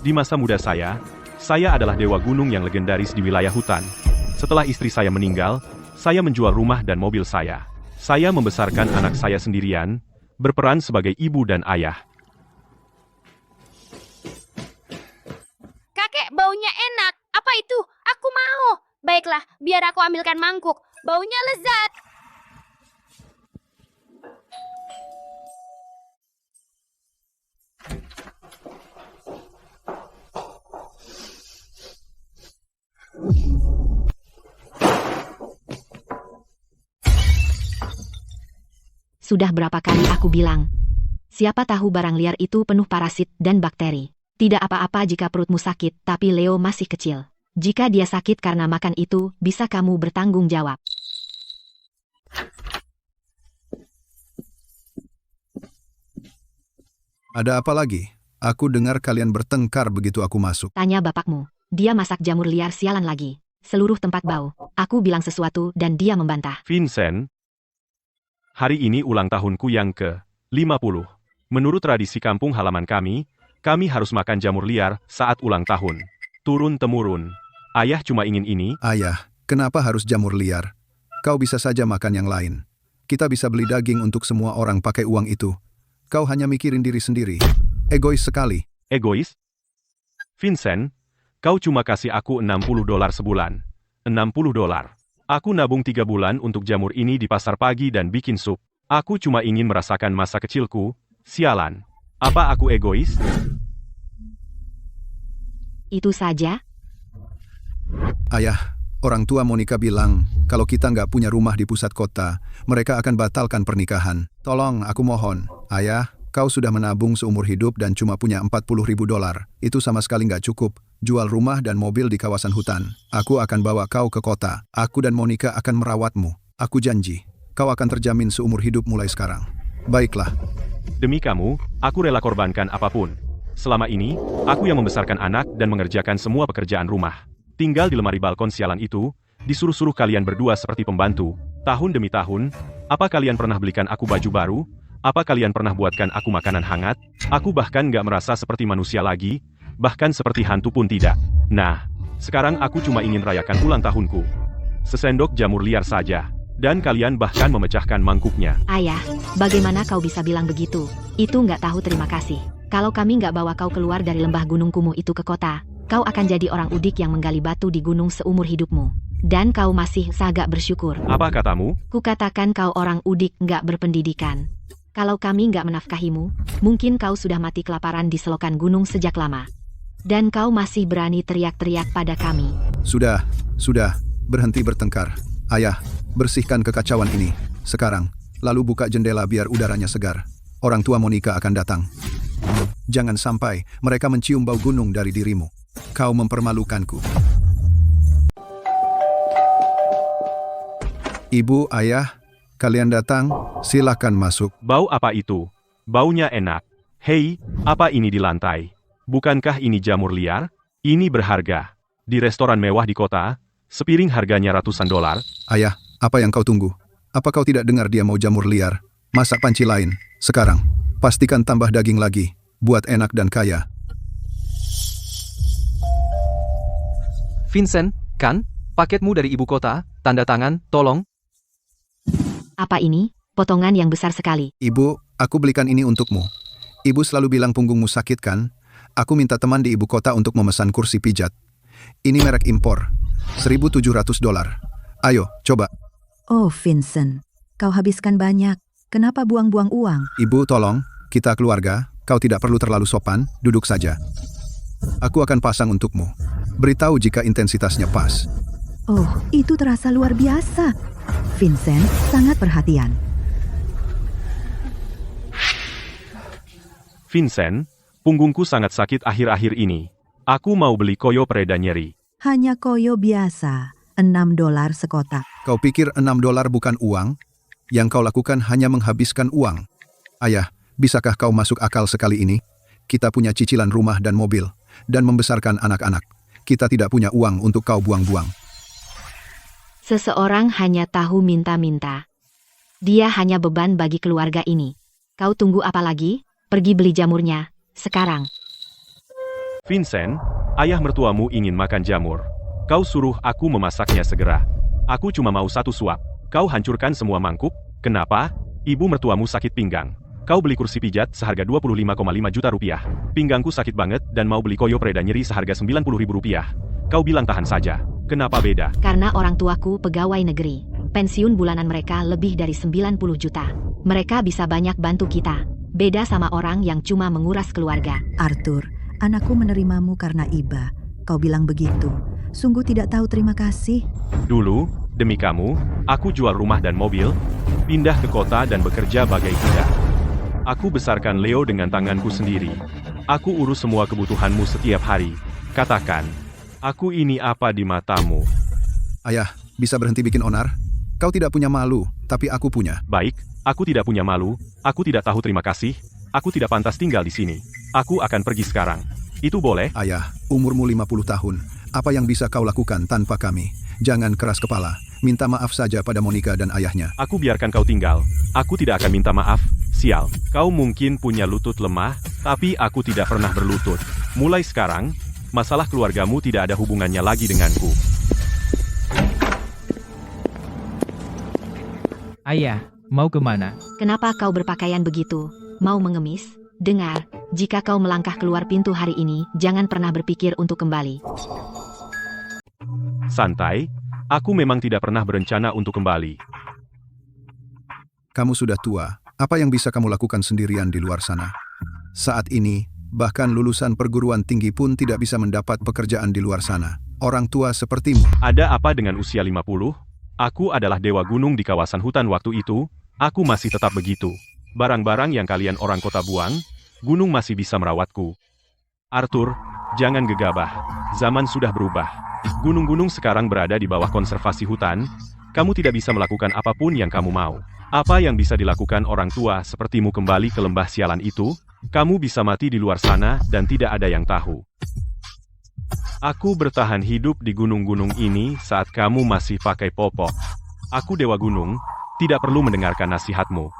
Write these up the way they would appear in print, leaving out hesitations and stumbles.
Di masa muda saya adalah dewa gunung yang legendaris di wilayah hutan. Setelah istri saya meninggal, saya menjual rumah dan mobil saya. Saya membesarkan anak saya sendirian, berperan sebagai ibu dan ayah. Kakek, baunya enak. Apa itu? Aku mau. Baiklah, biar aku ambilkan mangkuk. Baunya lezat. Sudah berapa kali aku bilang? Siapa tahu barang liar itu penuh parasit dan bakteri. Tidak apa-apa jika perutmu sakit, tapi Leo masih kecil. Jika dia sakit karena makan itu, bisa kamu bertanggung jawab. Ada apa lagi? Aku dengar kalian bertengkar begitu aku masuk. Tanya bapakmu. Dia masak jamur liar sialan lagi. Seluruh tempat bau. Aku bilang sesuatu dan dia membantah. Vincent, hari ini ulang tahunku yang ke-50. Menurut tradisi kampung halaman kami harus makan jamur liar saat ulang tahun. Turun-temurun. Ayah cuma ingin ini. Ayah, kenapa harus jamur liar? Kau bisa saja makan yang lain. Kita bisa beli daging untuk semua orang pakai uang itu. Kau hanya mikirin diri sendiri. Egois sekali. Egois? Vincent, kau cuma kasih aku $60 sebulan. $60. Aku nabung 3 bulan untuk jamur ini di pasar pagi dan bikin sup. Aku cuma ingin merasakan masa kecilku. Sialan. Apa aku egois? Itu saja? Ayah, orang tua Monica bilang, kalau kita nggak punya rumah di pusat kota, mereka akan batalkan pernikahan. Tolong, aku mohon. Ayah, kau sudah menabung seumur hidup dan cuma punya $40.000. Itu sama sekali nggak cukup. Jual rumah dan mobil di kawasan hutan. Aku akan bawa kau ke kota. Aku dan Monica akan merawatmu. Aku janji, kau akan terjamin seumur hidup mulai sekarang. Baiklah. Demi kamu, aku rela korbankan apapun. Selama ini, aku yang membesarkan anak dan mengerjakan semua pekerjaan rumah. Tinggal di lemari balkon sialan itu, disuruh-suruh kalian berdua seperti pembantu. Tahun demi tahun, apa kalian pernah belikan aku baju baru? Apa kalian pernah buatkan aku makanan hangat? Aku bahkan nggak merasa seperti manusia lagi, bahkan seperti hantu pun tidak. Nah, sekarang aku cuma ingin rayakan ulang tahunku. Sesendok jamur liar saja. Dan kalian bahkan memecahkan mangkuknya. Ayah, bagaimana kau bisa bilang begitu? Itu nggak tahu terima kasih. Kalau kami nggak bawa kau keluar dari lembah gunung kumuh itu ke kota, kau akan jadi orang udik yang menggali batu di gunung seumur hidupmu. Dan kau masih sagak bersyukur. Apa katamu? Kukatakan kau orang udik nggak berpendidikan. Kalau kami nggak menafkahimu, mungkin kau sudah mati kelaparan di selokan gunung sejak lama. Dan kau masih berani teriak-teriak pada kami. Sudah, berhenti bertengkar. Ayah, bersihkan kekacauan ini. Sekarang, lalu buka jendela biar udaranya segar. Orang tua Monica akan datang. Jangan sampai mereka mencium bau gunung dari dirimu. Kau mempermalukanku. Ibu, ayah, kalian datang, silakan masuk. Bau apa itu? Baunya enak. Hei, apa ini di lantai? Bukankah ini jamur liar? Ini berharga. Di restoran mewah di kota, sepiring harganya ratusan dolar. Ayah, apa yang kau tunggu? Apa kau tidak dengar dia mau jamur liar? Masak panci lain. Sekarang, pastikan tambah daging lagi. Buat enak dan kaya. Vincent, kan? Paketmu dari ibu kota, tanda tangan, tolong. Apa ini? Potongan yang besar sekali. Ibu, aku belikan ini untukmu. Ibu selalu bilang punggungmu sakit kan? Aku minta teman di ibu kota untuk memesan kursi pijat. Ini merek impor. $1.700. Ayo, coba. Oh, Vincent. Kau habiskan banyak. Kenapa buang-buang uang? Ibu, tolong. Kita keluarga. Kau tidak perlu terlalu sopan. Duduk saja. Aku akan pasang untukmu. Beritahu jika intensitasnya pas. Oh, itu terasa luar biasa. Vincent sangat perhatian. Vincent, punggungku sangat sakit akhir-akhir ini. Aku mau beli koyo pereda nyeri. Hanya koyo biasa. $6 sekotak. Kau pikir $6 bukan uang? Yang kau lakukan hanya menghabiskan uang. Ayah, bisakah kau masuk akal sekali ini? Kita punya cicilan rumah dan mobil, dan membesarkan anak-anak. Kita tidak punya uang untuk kau buang-buang. Seseorang hanya tahu minta-minta. Dia hanya beban bagi keluarga ini. Kau tunggu apa lagi? Pergi beli jamurnya, sekarang. Vincent, ayah mertuamu ingin makan jamur. Kau suruh aku memasaknya segera. Aku cuma mau 1 suap. Kau hancurkan semua mangkuk. Kenapa? Ibu mertuamu sakit pinggang. Kau beli kursi pijat seharga 25,5 juta rupiah. Pinggangku sakit banget dan mau beli koyo preda nyeri seharga 90 ribu rupiah. Kau bilang tahan saja. Kenapa beda? Karena orang tuaku pegawai negeri. Pensiun bulanan mereka lebih dari 90 juta. Mereka bisa banyak bantu kita. Beda sama orang yang cuma menguras keluarga. Arthur, anakku menerimamu karena iba. Kau bilang begitu. Sungguh tidak tahu terima kasih. Dulu, demi kamu, aku jual rumah dan mobil, pindah ke kota dan bekerja bagai budak. Aku besarkan Leo dengan tanganku sendiri. Aku urus semua kebutuhanmu setiap hari. Katakan, aku ini apa di matamu? Ayah, bisa berhenti bikin onar? Kau tidak punya malu, tapi aku punya. Baik, aku tidak punya malu, aku tidak tahu terima kasih, aku tidak pantas tinggal di sini. Aku akan pergi sekarang. Itu boleh? Ayah, umurmu 50 tahun. Apa yang bisa kau lakukan tanpa kami? Jangan keras kepala. Minta maaf saja pada Monica dan ayahnya. Aku biarkan kau tinggal. Aku tidak akan minta maaf. Sial, kau mungkin punya lutut lemah, tapi aku tidak pernah berlutut. Mulai sekarang, masalah keluargamu tidak ada hubungannya lagi denganku. Ayah, mau kemana? Kenapa kau berpakaian begitu? Mau mengemis? Dengar, jika kau melangkah keluar pintu hari ini, jangan pernah berpikir untuk kembali. Santai, aku memang tidak pernah berencana untuk kembali. Kamu sudah tua. Apa yang bisa kamu lakukan sendirian di luar sana? Saat ini, bahkan lulusan perguruan tinggi pun tidak bisa mendapat pekerjaan di luar sana. Orang tua sepertimu. Ada apa dengan usia 50? Aku adalah dewa gunung di kawasan hutan waktu itu, aku masih tetap begitu. Barang-barang yang kalian orang kota buang, gunung masih bisa merawatku. Arthur, jangan gegabah. Zaman sudah berubah. Gunung-gunung sekarang berada di bawah konservasi hutan. Kamu tidak bisa melakukan apapun yang kamu mau. Apa yang bisa dilakukan orang tua sepertimu kembali ke lembah sialan itu? Kamu bisa mati di luar sana dan tidak ada yang tahu. Aku bertahan hidup di gunung-gunung ini saat kamu masih pakai popok. Aku dewa gunung, tidak perlu mendengarkan nasihatmu.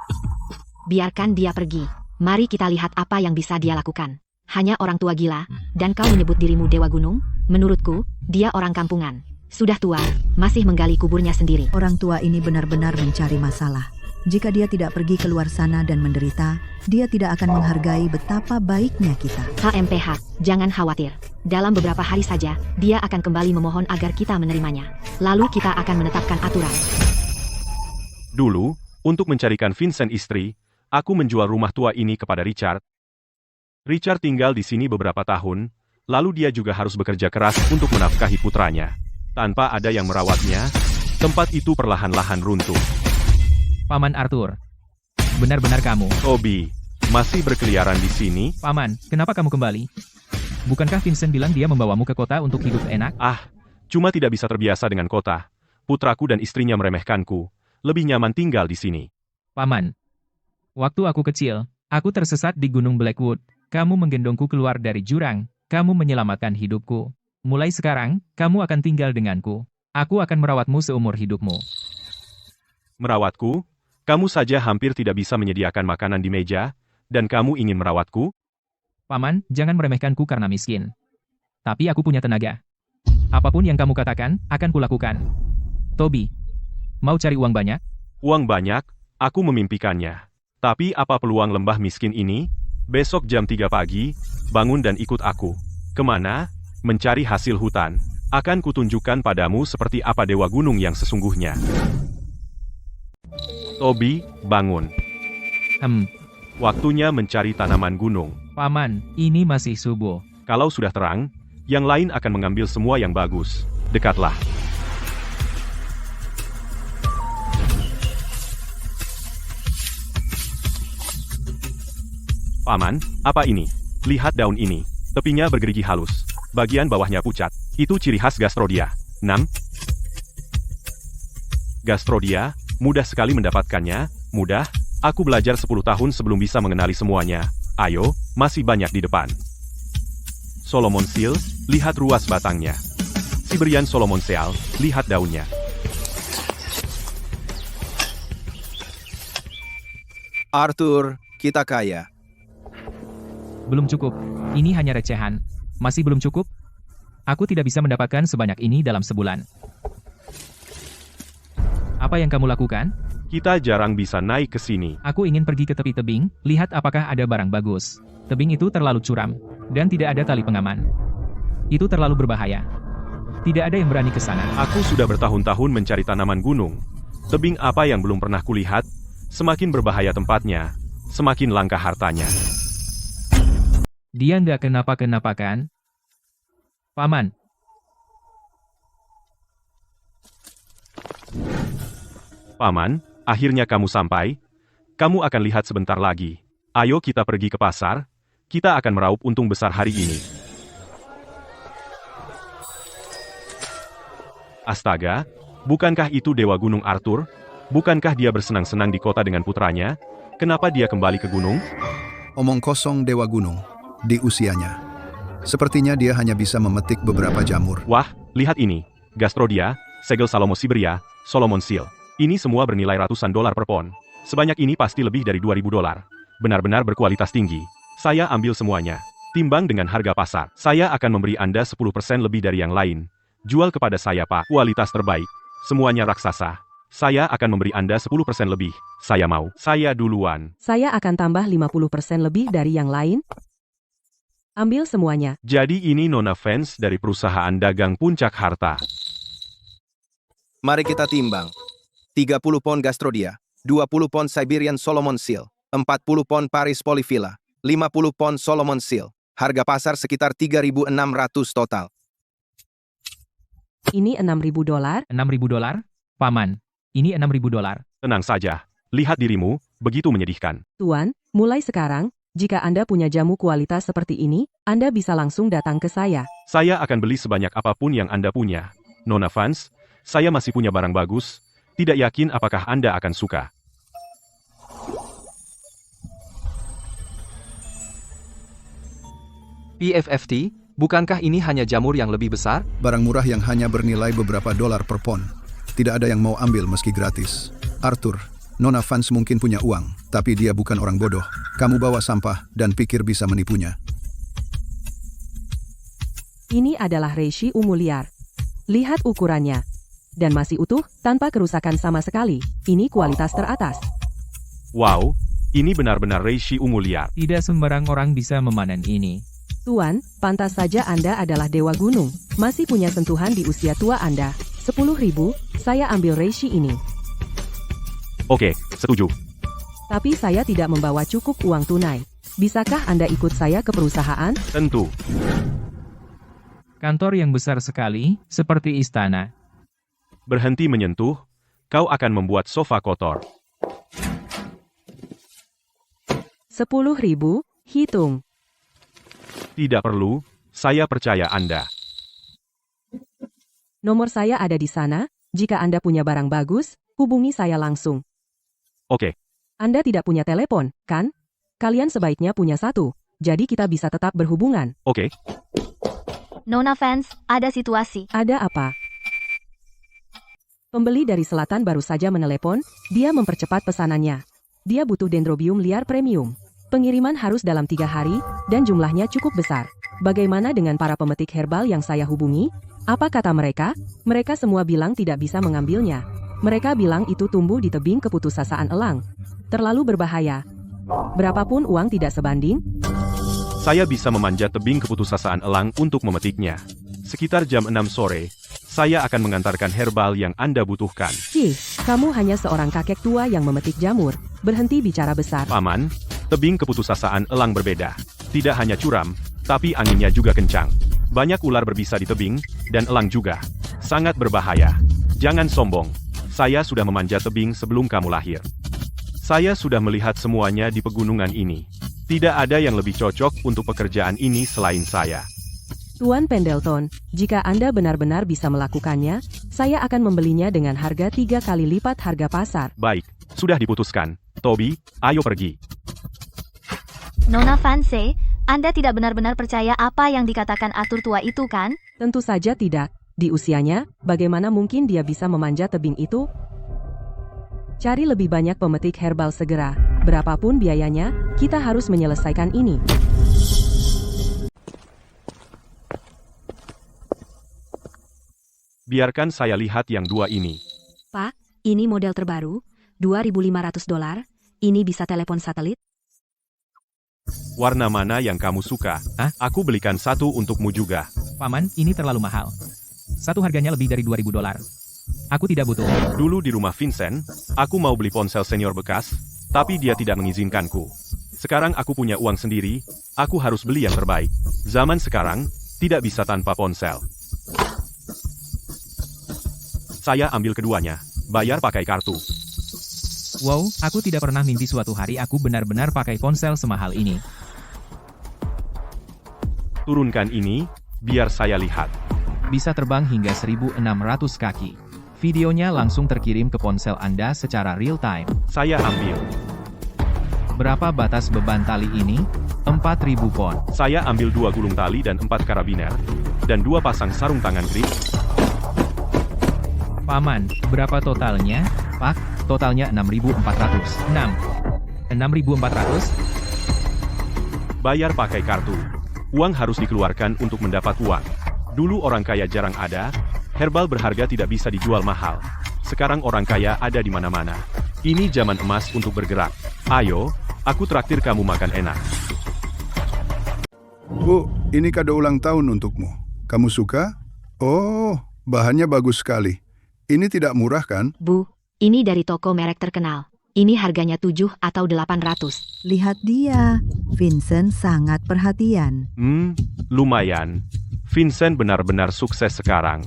Biarkan dia pergi. Mari kita lihat apa yang bisa dia lakukan. Hanya orang tua gila, dan kau menyebut dirimu dewa gunung? Menurutku, dia orang kampungan. Sudah tua, masih menggali kuburnya sendiri. Orang tua ini benar-benar mencari masalah. Jika dia tidak pergi keluar sana dan menderita, dia tidak akan menghargai betapa baiknya kita. HMPH, jangan khawatir. Dalam beberapa hari saja, dia akan kembali memohon agar kita menerimanya. Lalu kita akan menetapkan aturan. Dulu, untuk mencarikan Vincent istri, aku menjual rumah tua ini kepada Richard. Richard tinggal di sini beberapa tahun, lalu dia juga harus bekerja keras untuk menafkahi putranya. Tanpa ada yang merawatnya, tempat itu perlahan-lahan runtuh. Paman Arthur. Benar-benar kamu. Toby, masih berkeliaran di sini? Paman, kenapa kamu kembali? Bukankah Vincent bilang dia membawamu ke kota untuk hidup enak? Cuma tidak bisa terbiasa dengan kota. Putraku dan istrinya meremehkanku. Lebih nyaman tinggal di sini. Paman, waktu aku kecil, aku tersesat di Gunung Blackwood. Kamu menggendongku keluar dari jurang. Kamu menyelamatkan hidupku. Mulai sekarang, kamu akan tinggal denganku. Aku akan merawatmu seumur hidupmu. Merawatku? Kamu saja hampir tidak bisa menyediakan makanan di meja, dan kamu ingin merawatku? Paman, jangan meremehkanku karena miskin. Tapi aku punya tenaga. Apapun yang kamu katakan, akan kulakukan. Toby, mau cari uang banyak? Uang banyak? Aku memimpikannya. Tapi apa peluang lembah miskin ini? Besok jam 3 pagi, bangun dan ikut aku. Kemana? Mencari hasil hutan. Akan kutunjukkan padamu seperti apa dewa gunung yang sesungguhnya. Toby, bangun. Waktunya mencari tanaman gunung. Paman, ini masih subuh. Kalau sudah terang, yang lain akan mengambil semua yang bagus. Dekatlah. Paman, apa ini? Lihat daun ini. Tepinya bergerigi halus. Bagian bawahnya pucat. Itu ciri khas Gastrodia. 6. Gastrodia, mudah sekali mendapatkannya. Mudah, aku belajar 10 tahun sebelum bisa mengenali semuanya. Ayo, masih banyak di depan. Solomon Seal, lihat ruas batangnya. Siberian Solomon Seal, lihat daunnya. Arthur, kita kaya. Belum cukup. Ini hanya recehan. Masih belum cukup? Aku tidak bisa mendapatkan sebanyak ini dalam sebulan. Apa yang kamu lakukan? Kita jarang bisa naik ke sini. Aku ingin pergi ke tepi tebing, lihat apakah ada barang bagus. Tebing itu terlalu curam, dan tidak ada tali pengaman. Itu terlalu berbahaya. Tidak ada yang berani ke sana. Aku sudah bertahun-tahun mencari tanaman gunung. Tebing apa yang belum pernah kulihat? Semakin berbahaya tempatnya, semakin langka hartanya. Dia nggak kenapa-kenapa kan? Paman, Paman, akhirnya kamu sampai. Kamu akan lihat sebentar lagi. Ayo kita pergi ke pasar. Kita akan meraup untung besar hari ini. Astaga, bukankah itu Dewa Gunung Arthur? Bukankah dia bersenang-senang di kota dengan putranya? Kenapa dia kembali ke gunung? Omong kosong Dewa Gunung. Di usianya. Sepertinya dia hanya bisa memetik beberapa jamur. Wah, lihat ini. Gastrodia, segel Salomo Siberia, Solomon Seal. Ini semua bernilai ratusan dolar per pon. Sebanyak ini pasti lebih dari 2.000 dolar. Benar-benar berkualitas tinggi. Saya ambil semuanya. Timbang dengan harga pasar. Saya akan memberi Anda 10% lebih dari yang lain. Jual kepada saya, Pak. Kualitas terbaik. Semuanya raksasa. Saya akan memberi Anda 10% lebih. Saya mau. Saya duluan. Saya akan tambah 50% lebih dari yang lain. Ambil semuanya. Jadi ini Nona fans dari perusahaan dagang Puncak Harta. Mari kita timbang. 30 pon Gastrodia, 20 pon Siberian Solomon Seal, 40 pon Paris Polyphila, 50 pon Solomon Seal. Harga pasar sekitar 3.600 total. Ini 6.000 dolar. 6.000 dolar? Paman, ini 6.000 dolar. Tenang saja. Lihat dirimu, begitu menyedihkan. Tuan, mulai sekarang, jika Anda punya jamu kualitas seperti ini, Anda bisa langsung datang ke saya. Saya akan beli sebanyak apapun yang Anda punya. Nona fans, saya masih punya barang bagus. Tidak yakin apakah Anda akan suka. PFFT, bukankah ini hanya jamur yang lebih besar? Barang murah yang hanya bernilai beberapa dolar per pon. Tidak ada yang mau ambil meski gratis. Arthur, Nona fans mungkin punya uang, tapi dia bukan orang bodoh. Kamu bawa sampah dan pikir bisa menipunya. Ini adalah reishi ungu liar. Lihat ukurannya. Dan masih utuh, tanpa kerusakan sama sekali. Ini kualitas teratas. Wow, ini benar-benar reishi ungu liar. Tidak sembarang orang bisa memanen ini. Tuan, pantas saja Anda adalah Dewa Gunung. Masih punya sentuhan di usia tua Anda. 10.000, saya ambil reishi ini. Oke, setuju. Tapi saya tidak membawa cukup uang tunai. Bisakah Anda ikut saya ke perusahaan? Tentu. Kantor yang besar sekali, seperti istana. Berhenti menyentuh, kau akan membuat sofa kotor. 10.000, hitung. Tidak perlu, saya percaya Anda. Nomor saya ada di sana. Jika Anda punya barang bagus, hubungi saya langsung. Oke, Anda tidak punya telepon, kan? Kalian sebaiknya punya satu. Jadi kita bisa tetap berhubungan. oke. Nona fans, ada situasi. Ada apa? Pembeli dari selatan baru saja menelepon, dia mempercepat pesanannya. Dia butuh dendrobium liar premium. Pengiriman harus dalam 3 hari, dan jumlahnya cukup besar. Bagaimana dengan para pemetik herbal yang saya hubungi? Apa kata mereka? Mereka semua bilang tidak bisa mengambilnya. Mereka bilang itu tumbuh di tebing keputusasaan elang. Terlalu berbahaya. Berapapun uang tidak sebanding. Saya bisa memanjat tebing keputusasaan elang untuk memetiknya. Sekitar jam 6 sore, saya akan mengantarkan herbal yang Anda butuhkan. Cih, kamu hanya seorang kakek tua yang memetik jamur. Berhenti bicara besar. Paman, tebing keputusasaan elang berbeda. Tidak hanya curam, tapi anginnya juga kencang. Banyak ular berbisa di tebing, dan elang juga. Sangat berbahaya. Jangan sombong. Saya sudah memanjat tebing sebelum kamu lahir. Saya sudah melihat semuanya di pegunungan ini. Tidak ada yang lebih cocok untuk pekerjaan ini selain saya. Tuan Pendleton, jika Anda benar-benar bisa melakukannya, saya akan membelinya dengan harga 3 kali lipat harga pasar. Baik, sudah diputuskan. Toby, ayo pergi. Nona Fanse, Anda tidak benar-benar percaya apa yang dikatakan Arthur tua itu kan? Tentu saja tidak. Di usianya, bagaimana mungkin dia bisa memanjat tebing itu? Cari lebih banyak pemetik herbal segera. Berapapun biayanya, kita harus menyelesaikan ini. Biarkan saya lihat yang dua ini. Pak, ini model terbaru, $2.500. Ini bisa telepon satelit? Warna mana yang kamu suka? Hah? Aku belikan satu untukmu juga. Paman, ini terlalu mahal. Satu harganya lebih dari $2.000. Aku tidak butuh. Dulu di rumah Vincent, aku mau beli ponsel senior bekas, tapi dia tidak mengizinkanku. Sekarang aku punya uang sendiri, aku harus beli yang terbaik. Zaman sekarang, tidak bisa tanpa ponsel. Saya ambil keduanya, bayar pakai kartu. Wow, aku tidak pernah mimpi suatu hari aku benar-benar pakai ponsel semahal ini. Turunkan ini, biar saya lihat. Bisa terbang hingga 1.600 kaki. Videonya langsung terkirim ke ponsel Anda secara real time. Saya ambil. Berapa batas beban tali ini? 4.000 pon. Saya ambil 2 gulung tali dan 4 karabiner, dan 2 pasang sarung tangan grip. Paman, berapa totalnya? Pak, totalnya 6.400. 6.400? Bayar pakai kartu. Uang harus dikeluarkan untuk mendapat uang. Dulu orang kaya jarang ada, herbal berharga tidak bisa dijual mahal. Sekarang orang kaya ada di mana-mana. Ini zaman emas untuk bergerak. Ayo, aku traktir kamu makan enak. Bu, ini kado ulang tahun untukmu. Kamu suka? Oh, bahannya bagus sekali. Ini tidak murah kan? Bu, ini dari toko merek terkenal. Ini harganya 7 atau 800. Lihat dia, Vincent sangat perhatian. Lumayan. Vincent benar-benar sukses sekarang.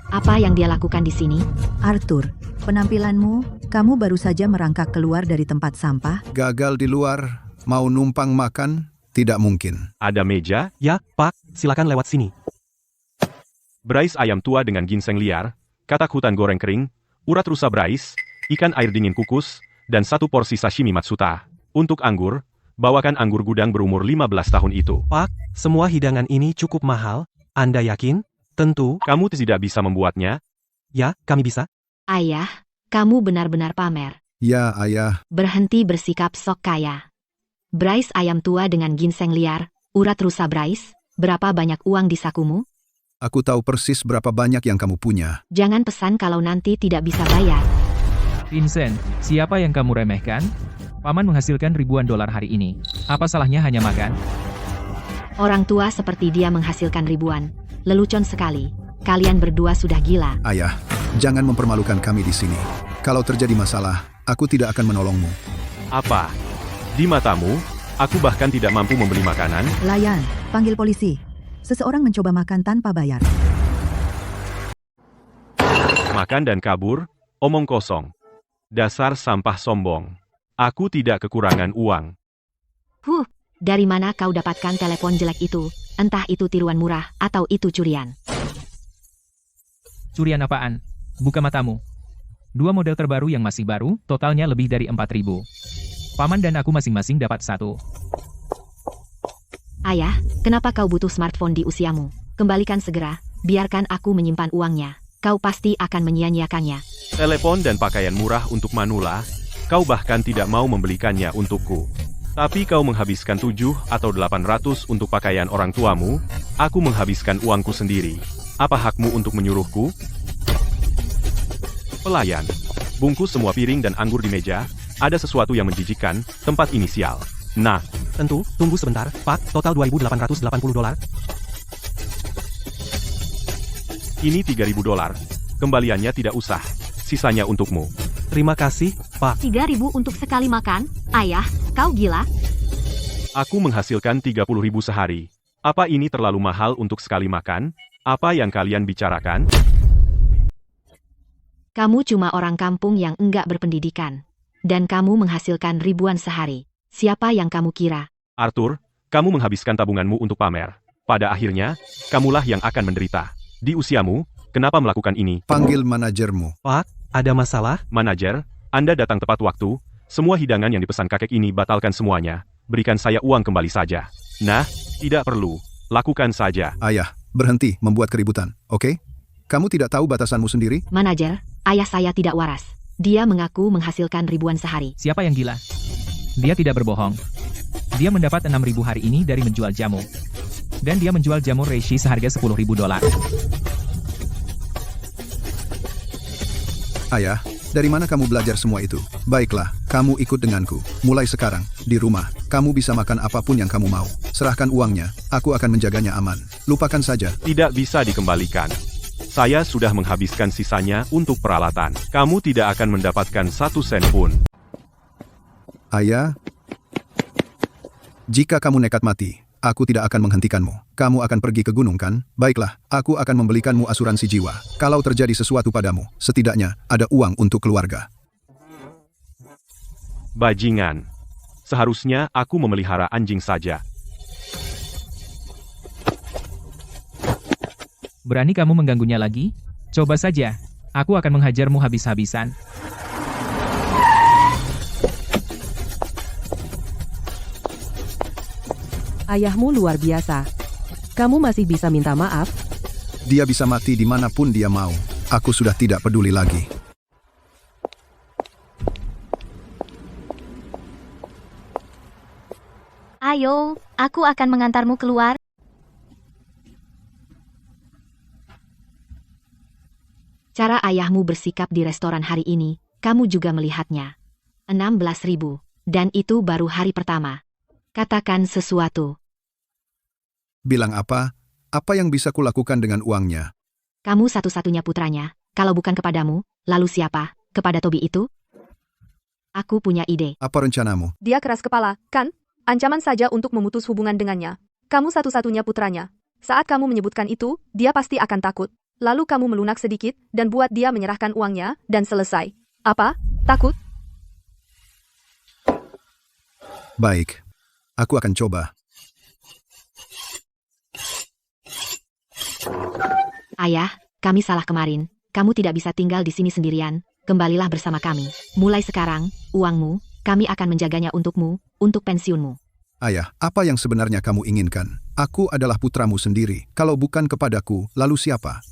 Apa yang dia lakukan di sini? Arthur, penampilanmu, kamu baru saja merangkak keluar dari tempat sampah. Gagal di luar, mau numpang makan? Tidak mungkin. Ada meja, Ya, Pak, silakan lewat sini. Brais ayam tua dengan ginseng liar, katak hutan goreng kering, urat rusa brais, ikan air dingin kukus, dan 1 porsi sashimi matsuta. Untuk anggur, bawakan anggur gudang berumur 15 tahun itu. Pak, semua hidangan ini cukup mahal. Anda yakin? Tentu. Kamu tidak bisa membuatnya? Ya, kami bisa. Ayah, kamu benar-benar pamer. Ya, ayah. Berhenti bersikap sok kaya. Brais ayam tua dengan ginseng liar, urat rusa brais, berapa banyak uang di sakumu? Aku tahu persis berapa banyak yang kamu punya. Jangan pesan kalau nanti tidak bisa bayar. Vincent, siapa yang kamu remehkan? Paman menghasilkan ribuan dolar hari ini. Apa salahnya hanya makan? Orang tua seperti dia menghasilkan ribuan. Lelucon sekali. Kalian berdua sudah gila. Ayah, jangan mempermalukan kami di sini. Kalau terjadi masalah, aku tidak akan menolongmu. Apa? Di matamu, aku bahkan tidak mampu membeli makanan? Layan, panggil polisi. Seseorang mencoba makan tanpa bayar. Makan dan kabur, omong kosong. Dasar sampah sombong. Aku tidak kekurangan uang. Dari mana kau dapatkan telepon jelek itu? Entah itu tiruan murah atau itu curian. Curian apaan? Buka matamu. 2 model terbaru yang masih baru, totalnya lebih dari 4.000. Paman dan aku masing-masing dapat 1. Ayah, kenapa kau butuh smartphone di usiamu? Kembalikan segera, biarkan aku menyimpan uangnya. Kau pasti akan menyia-nyiakannya. Telepon dan pakaian murah untuk Manula, kau bahkan tidak mau membelikannya untukku. Tapi kau menghabiskan 7 atau 800 untuk pakaian orang tuamu, aku menghabiskan uangku sendiri. Apa hakmu untuk menyuruhku? Pelayan, bungkus semua piring dan anggur di meja, ada sesuatu yang menjijikkan, tempat inisial. Nah, Tentu, tunggu sebentar. Pak, total $2.880. ini $3.000. Kembaliannya tidak usah. Sisanya untukmu. Terima kasih, Pak. 3.000 untuk sekali makan? Ayah, kau gila? Aku menghasilkan 30.000 sehari. Apa ini terlalu mahal untuk sekali makan? Apa yang kalian bicarakan? Kamu cuma orang kampung yang enggak berpendidikan. Dan kamu menghasilkan ribuan sehari. Siapa yang kamu kira? Arthur, kamu menghabiskan tabunganmu untuk pamer. Pada akhirnya, kamulah yang akan menderita. Di usiamu, kenapa melakukan ini? Panggil manajermu. Pak, ada masalah? Manajer, Anda datang tepat waktu. Semua hidangan yang dipesan kakek ini batalkan semuanya. Berikan saya uang kembali saja. Nah, tidak perlu. Lakukan saja. Ayah, berhenti membuat keributan, oke? Kamu tidak tahu batasanmu sendiri? Manajer, ayah saya tidak waras. Dia mengaku menghasilkan ribuan sehari. Siapa yang gila? Dia tidak berbohong. Dia mendapat 6.000 hari ini dari menjual jamu. Dan dia menjual jamur reishi seharga $10.000. Ayah, dari mana kamu belajar semua itu? Baiklah, kamu ikut denganku. Mulai sekarang, di rumah, kamu bisa makan apapun yang kamu mau. Serahkan uangnya, aku akan menjaganya aman. Lupakan saja. Tidak bisa dikembalikan. Saya sudah menghabiskan sisanya untuk peralatan. Kamu tidak akan mendapatkan 1 sen pun. Ayah, jika kamu nekat mati, aku tidak akan menghentikanmu. Kamu akan pergi ke gunung kan? Baiklah, aku akan membelikanmu asuransi jiwa. Kalau terjadi sesuatu padamu, setidaknya ada uang untuk keluarga. Bajingan. Seharusnya aku memelihara anjing saja. Berani kamu mengganggunya lagi? Coba saja. Aku akan menghajarmu habis-habisan. Ayahmu luar biasa. Kamu masih bisa minta maaf? Dia bisa mati dimanapun dia mau. Aku sudah tidak peduli lagi. Ayo, aku akan mengantarmu keluar. Cara ayahmu bersikap di restoran hari ini, kamu juga melihatnya. 16.000. Dan itu baru hari pertama. Katakan sesuatu. Bilang apa? Apa yang bisa kulakukan dengan uangnya? Kamu satu-satunya putranya. Kalau bukan kepadamu, lalu siapa? Kepada Toby itu? Aku punya ide. Apa rencanamu? Dia keras kepala, kan? Ancaman saja untuk memutus hubungan dengannya. Kamu satu-satunya putranya. Saat kamu menyebutkan itu, dia pasti akan takut. Lalu kamu melunak sedikit, dan buat dia menyerahkan uangnya, dan selesai. Apa? Takut? Baik. Aku akan coba. Ayah, kami salah kemarin. Kamu tidak bisa tinggal di sini sendirian. Kembalilah bersama kami. Mulai sekarang, uangmu, kami akan menjaganya untukmu, untuk pensiunmu. Ayah, apa yang sebenarnya kamu inginkan? Aku adalah putramu sendiri. Kalau bukan kepadaku, lalu siapa?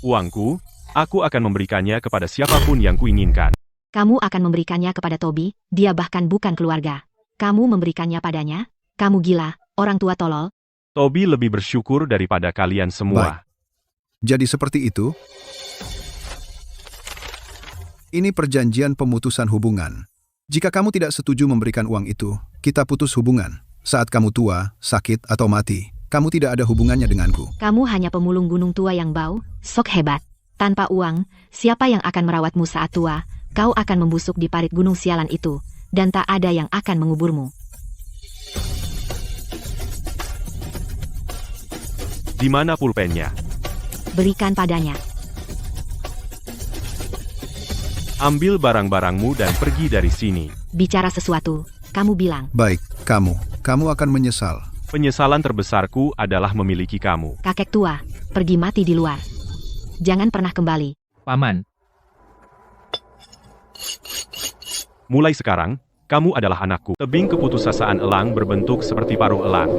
Uangku, aku akan memberikannya kepada siapapun yang kuinginkan. Kamu akan memberikannya kepada Toby, dia bahkan bukan keluarga. Kamu memberikannya padanya? Kamu gila, orang tua tolol. Toby lebih bersyukur daripada kalian semua. Baik. Jadi seperti itu? Ini perjanjian pemutusan hubungan. Jika kamu tidak setuju memberikan uang itu, kita putus hubungan. Saat kamu tua, sakit, atau mati, kamu tidak ada hubungannya denganku. Kamu hanya pemulung gunung tua yang bau, sok hebat. Tanpa uang, siapa yang akan merawatmu saat tua? Kau akan membusuk di parit gunung sialan itu, dan tak ada yang akan menguburmu. Di mana pulpennya? Berikan padanya. Ambil barang-barangmu dan pergi dari sini. Bicara sesuatu, kamu bilang. Baik, kamu akan menyesal. Penyesalan terbesarku adalah memiliki kamu. Kakek tua, pergi mati di luar. Jangan pernah kembali. Paman. Mulai sekarang, kamu adalah anakku. Tebing keputusasaan elang berbentuk seperti paruh elang.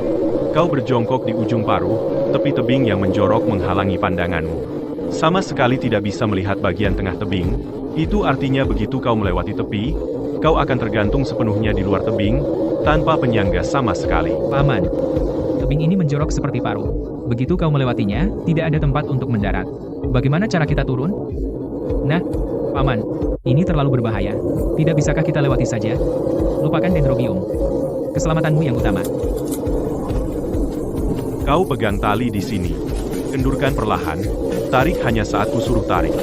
Kau berjongkok di ujung paruh, tepi tebing yang menjorok menghalangi pandanganmu. Sama sekali tidak bisa melihat bagian tengah tebing. Itu artinya begitu kau melewati tepi, kau akan tergantung sepenuhnya di luar tebing, tanpa penyangga sama sekali. Paman. Tebing ini menjorok seperti paruh. Begitu kau melewatinya, tidak ada tempat untuk mendarat. Bagaimana cara kita turun? Nah, Paman, ini terlalu berbahaya. Tidak bisakah kita lewati saja? Lupakan dendrobium. Keselamatanmu yang utama. Kau pegang tali di sini. Kendurkan perlahan, tarik hanya saat kusuruh tarik.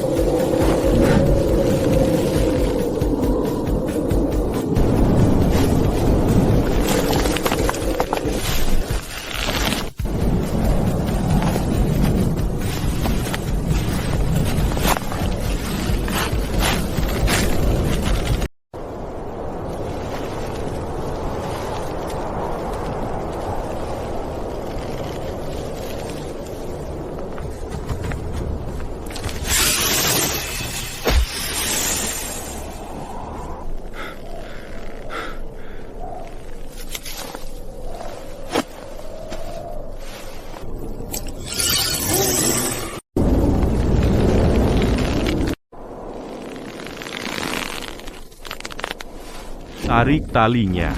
Tarik talinya.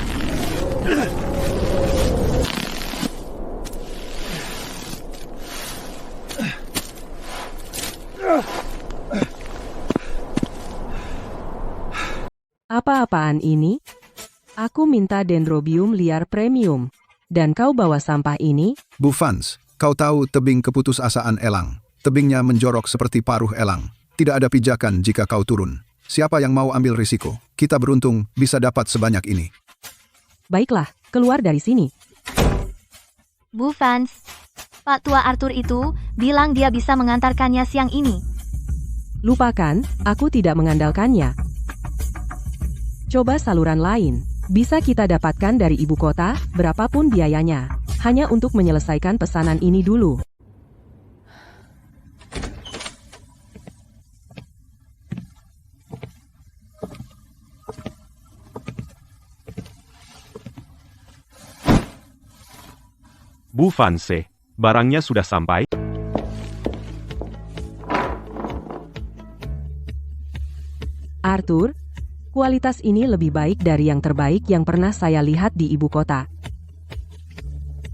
Apa-apaan ini? Aku minta dendrobium liar premium. Dan kau bawa sampah ini? Bu Fans, kau tahu tebing keputusasaan elang. Tebingnya menjorok seperti paruh elang. Tidak ada pijakan jika kau turun. Siapa yang mau ambil risiko? Kita beruntung bisa dapat sebanyak ini. Baiklah, keluar dari sini. Bu Fans, Pak Tua Arthur itu bilang dia bisa mengantarkannya siang ini. Lupakan, aku tidak mengandalkannya. Coba saluran lain. Bisa kita dapatkan dari ibu kota, berapapun biayanya. Hanya untuk menyelesaikan pesanan ini dulu. Bu Fanse, barangnya sudah sampai? Arthur, kualitas ini lebih baik dari yang terbaik yang pernah saya lihat di ibu kota.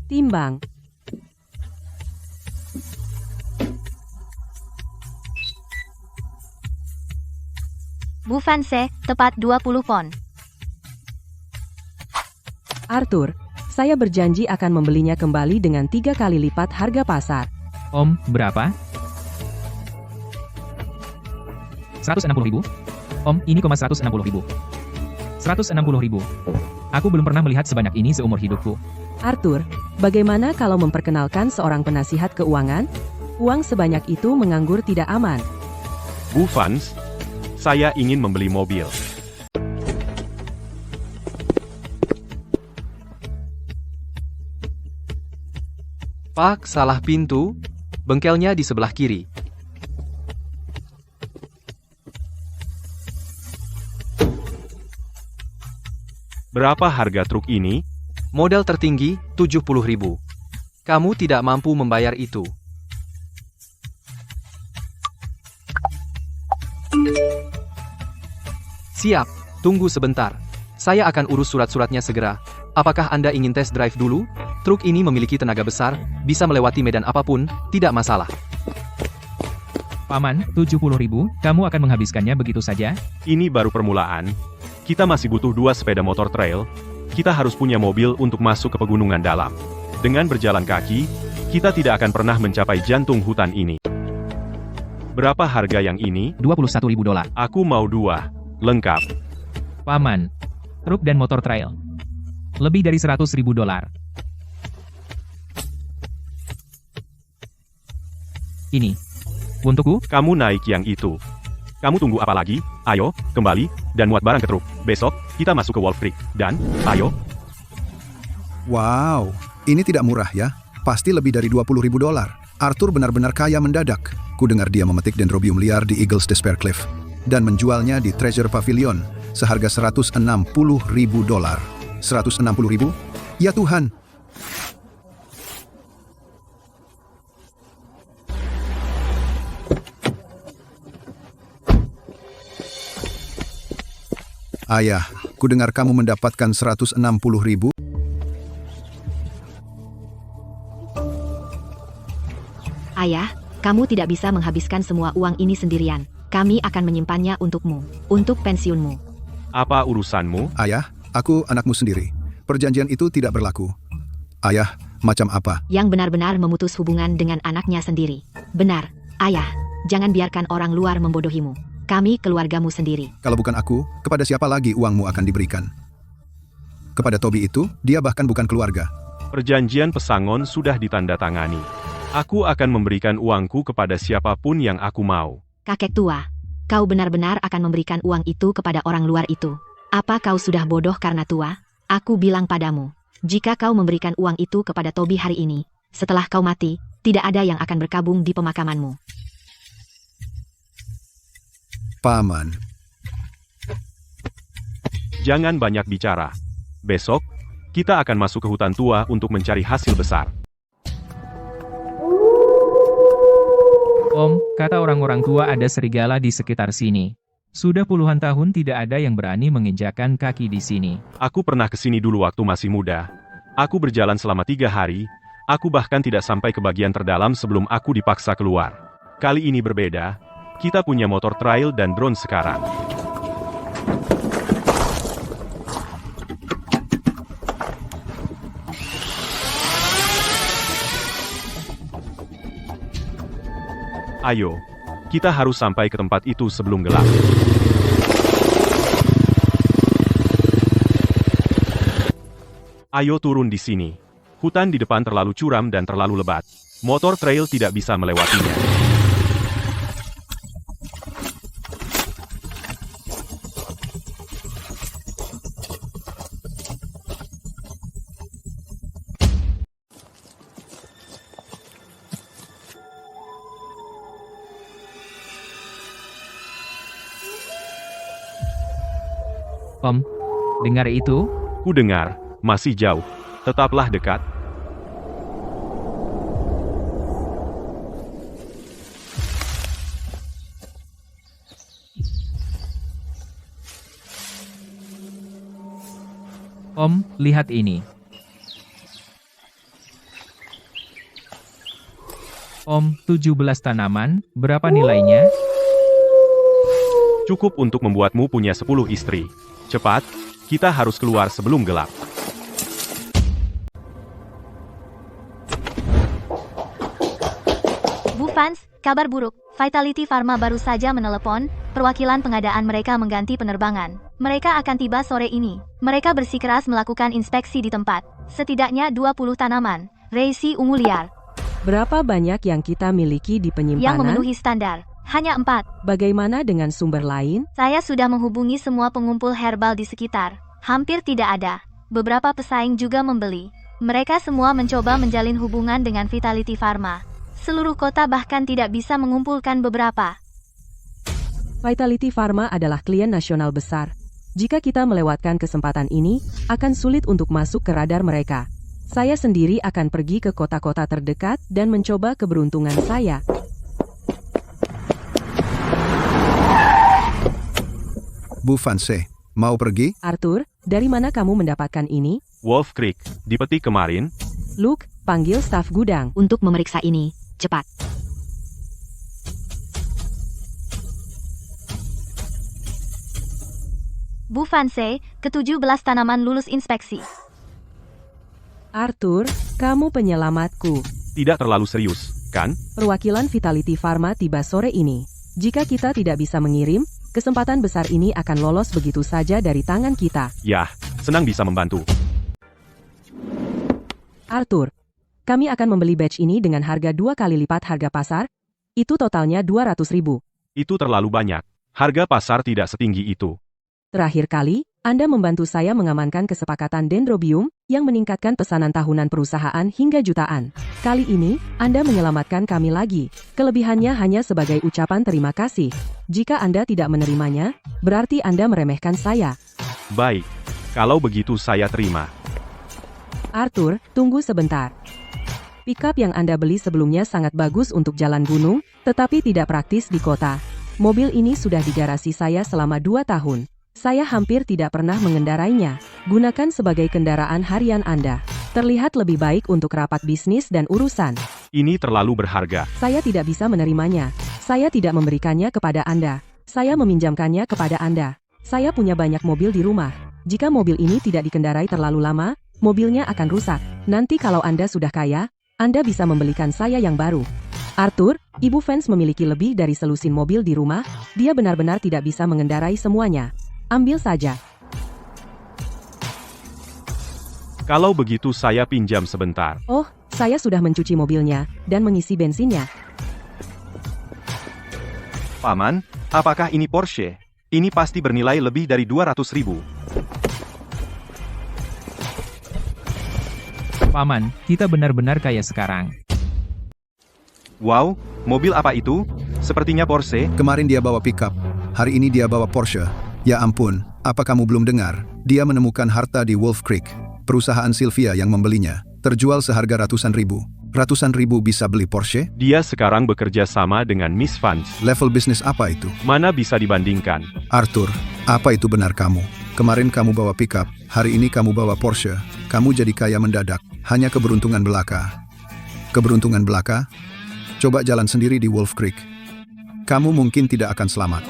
Timbang. Bu Fanse, tepat 20 pon. Arthur, saya berjanji akan membelinya kembali dengan 3 kali lipat harga pasar. Om, berapa? 160.000? Om, ini 160.000. 160.000. Aku belum pernah melihat sebanyak ini seumur hidupku. Arthur, bagaimana kalau memperkenalkan seorang penasihat keuangan? Uang sebanyak itu menganggur tidak aman. Bu Fans, saya ingin membeli mobil. Pak, salah pintu. Bengkelnya di sebelah kiri. Berapa harga truk ini? Model tertinggi, 70.000. Kamu tidak mampu membayar itu. Siap, tunggu sebentar. Saya akan urus surat-suratnya segera. Apakah Anda ingin test drive dulu? Truk ini memiliki tenaga besar, bisa melewati medan apapun, tidak masalah. Paman, 70.000, kamu akan menghabiskannya begitu saja? Ini baru permulaan. Kita masih butuh 2 sepeda motor trail. Kita harus punya mobil untuk masuk ke pegunungan dalam. Dengan berjalan kaki, kita tidak akan pernah mencapai jantung hutan ini. Berapa harga yang ini? $21.000. Aku mau 2. Lengkap. Paman, truk dan motor trail. Lebih dari $100.000. Ini. Untukku? Kamu naik yang itu. Kamu tunggu apa lagi? Ayo, kembali, dan muat barang ke truk. Besok, kita masuk ke Wolf Creek. Dan, ayo. Wow, ini tidak murah ya. Pasti lebih dari $20.000. Arthur benar-benar kaya mendadak. Ku dengar dia memetik dendrobium liar di Eagles Despair Cliff. Dan menjualnya di Treasure Pavilion seharga $160.000. $160.000? Ya Tuhan! Ayah, ku dengar kamu mendapatkan 160.000? Ayah, kamu tidak bisa menghabiskan semua uang ini sendirian. Kami akan menyimpannya untukmu, untuk pensiunmu. Apa urusanmu? Ayah, aku anakmu sendiri. Perjanjian itu tidak berlaku. Ayah, macam apa? Yang benar-benar memutus hubungan dengan anaknya sendiri. Benar, ayah, jangan biarkan orang luar membodohimu. Kami keluargamu sendiri. Kalau bukan aku, kepada siapa lagi uangmu akan diberikan? Kepada Toby itu, dia bahkan bukan keluarga. Perjanjian pesangon sudah ditandatangani. Aku akan memberikan uangku kepada siapapun yang aku mau. Kakek tua, kau benar-benar akan memberikan uang itu kepada orang luar itu. Apa kau sudah bodoh karena tua? Aku bilang padamu, jika kau memberikan uang itu kepada Toby hari ini, setelah kau mati, tidak ada yang akan berkabung di pemakamanmu. Paman. Jangan banyak bicara. Besok, kita akan masuk ke hutan tua untuk mencari hasil besar. Om, kata orang-orang tua ada serigala di sekitar sini. Sudah puluhan tahun tidak ada yang berani menginjakan kaki di sini. Aku pernah ke sini dulu waktu masih muda. Aku berjalan selama 3 hari, aku bahkan tidak sampai ke bagian terdalam sebelum aku dipaksa keluar. Kali ini berbeda, kita punya motor trail dan drone sekarang. Ayo, kita harus sampai ke tempat itu sebelum gelap. Ayo turun di sini. Hutan di depan terlalu curam dan terlalu lebat. Motor trail tidak bisa melewatinya. Om, dengar itu? Ku dengar, masih jauh. Tetaplah dekat. Om, lihat ini. Om, 17 tanaman, berapa nilainya? Cukup untuk membuatmu punya 10 istri. Cepat, kita harus keluar sebelum gelap. Bu Fans, kabar buruk. Vitality Pharma baru saja menelepon, perwakilan pengadaan mereka mengganti penerbangan. Mereka akan tiba sore ini. Mereka bersikeras melakukan inspeksi di tempat. Setidaknya 20 tanaman, reisi ungu liar. Berapa banyak yang kita miliki di penyimpanan? Yang memenuhi standar. Hanya 4. Bagaimana dengan sumber lain? Saya sudah menghubungi semua pengumpul herbal di sekitar. Hampir tidak ada. Beberapa pesaing juga membeli. Mereka semua mencoba menjalin hubungan dengan Vitality Pharma. Seluruh kota bahkan tidak bisa mengumpulkan beberapa. Vitality Pharma adalah klien nasional besar. Jika kita melewatkan kesempatan ini, akan sulit untuk masuk ke radar mereka. Saya sendiri akan pergi ke kota-kota terdekat dan mencoba keberuntungan saya. Bu Fanse, mau pergi? Arthur, dari mana kamu mendapatkan ini? Wolf Creek, dipetik kemarin. Luke, panggil staf gudang. Untuk memeriksa ini, cepat. Bu Fanse, ke-17 tanaman lulus inspeksi. Arthur, kamu penyelamatku. Tidak terlalu serius, kan? Perwakilan Vitality Pharma tiba sore ini. Jika kita tidak bisa mengirim, kesempatan besar ini akan lolos begitu saja dari tangan kita. Yah, senang bisa membantu. Arthur, kami akan membeli batch ini dengan harga 2 kali lipat harga pasar. Itu totalnya 200.000. Itu terlalu banyak. Harga pasar tidak setinggi itu. Terakhir kali, Anda membantu saya mengamankan kesepakatan Dendrobium yang meningkatkan pesanan tahunan perusahaan hingga jutaan. Kali ini, Anda menyelamatkan kami lagi. Kelebihannya hanya sebagai ucapan terima kasih. Jika Anda tidak menerimanya, berarti Anda meremehkan saya. Baik, kalau begitu saya terima. Arthur, tunggu sebentar. Pickup yang Anda beli sebelumnya sangat bagus untuk jalan gunung, tetapi tidak praktis di kota. Mobil ini sudah di garasi saya selama 2 tahun. Saya hampir tidak pernah mengendarainya. Gunakan sebagai kendaraan harian Anda. Terlihat lebih baik untuk rapat bisnis dan urusan. Ini terlalu berharga. Saya tidak bisa menerimanya. Saya tidak memberikannya kepada Anda. Saya meminjamkannya kepada Anda. Saya punya banyak mobil di rumah. Jika mobil ini tidak dikendarai terlalu lama, mobilnya akan rusak. Nanti kalau Anda sudah kaya, Anda bisa membelikan saya yang baru. Arthur, Ibu Fans memiliki lebih dari selusin mobil di rumah. Dia benar-benar tidak bisa mengendarai semuanya. Ambil saja. Kalau begitu saya pinjam sebentar. Oh, saya sudah mencuci mobilnya dan mengisi bensinnya. Paman, apakah ini Porsche? Ini pasti bernilai lebih dari 200.000. Paman, kita benar-benar kaya sekarang. Wow, mobil apa itu? Sepertinya Porsche. Kemarin dia bawa pickup. Hari ini dia bawa Porsche. Ya ampun, apa kamu belum dengar? Dia menemukan harta di Wolf Creek. Perusahaan Sylvia yang membelinya. Terjual seharga ratusan ribu. Ratusan ribu bisa beli Porsche? Dia sekarang bekerja sama dengan Miss Vance. Level bisnis apa itu? Mana bisa dibandingkan? Arthur, apa itu benar kamu? Kemarin kamu bawa pickup, hari ini kamu bawa Porsche. Kamu jadi kaya mendadak. Hanya keberuntungan belaka. Keberuntungan belaka? Coba jalan sendiri di Wolf Creek. Kamu mungkin tidak akan selamat.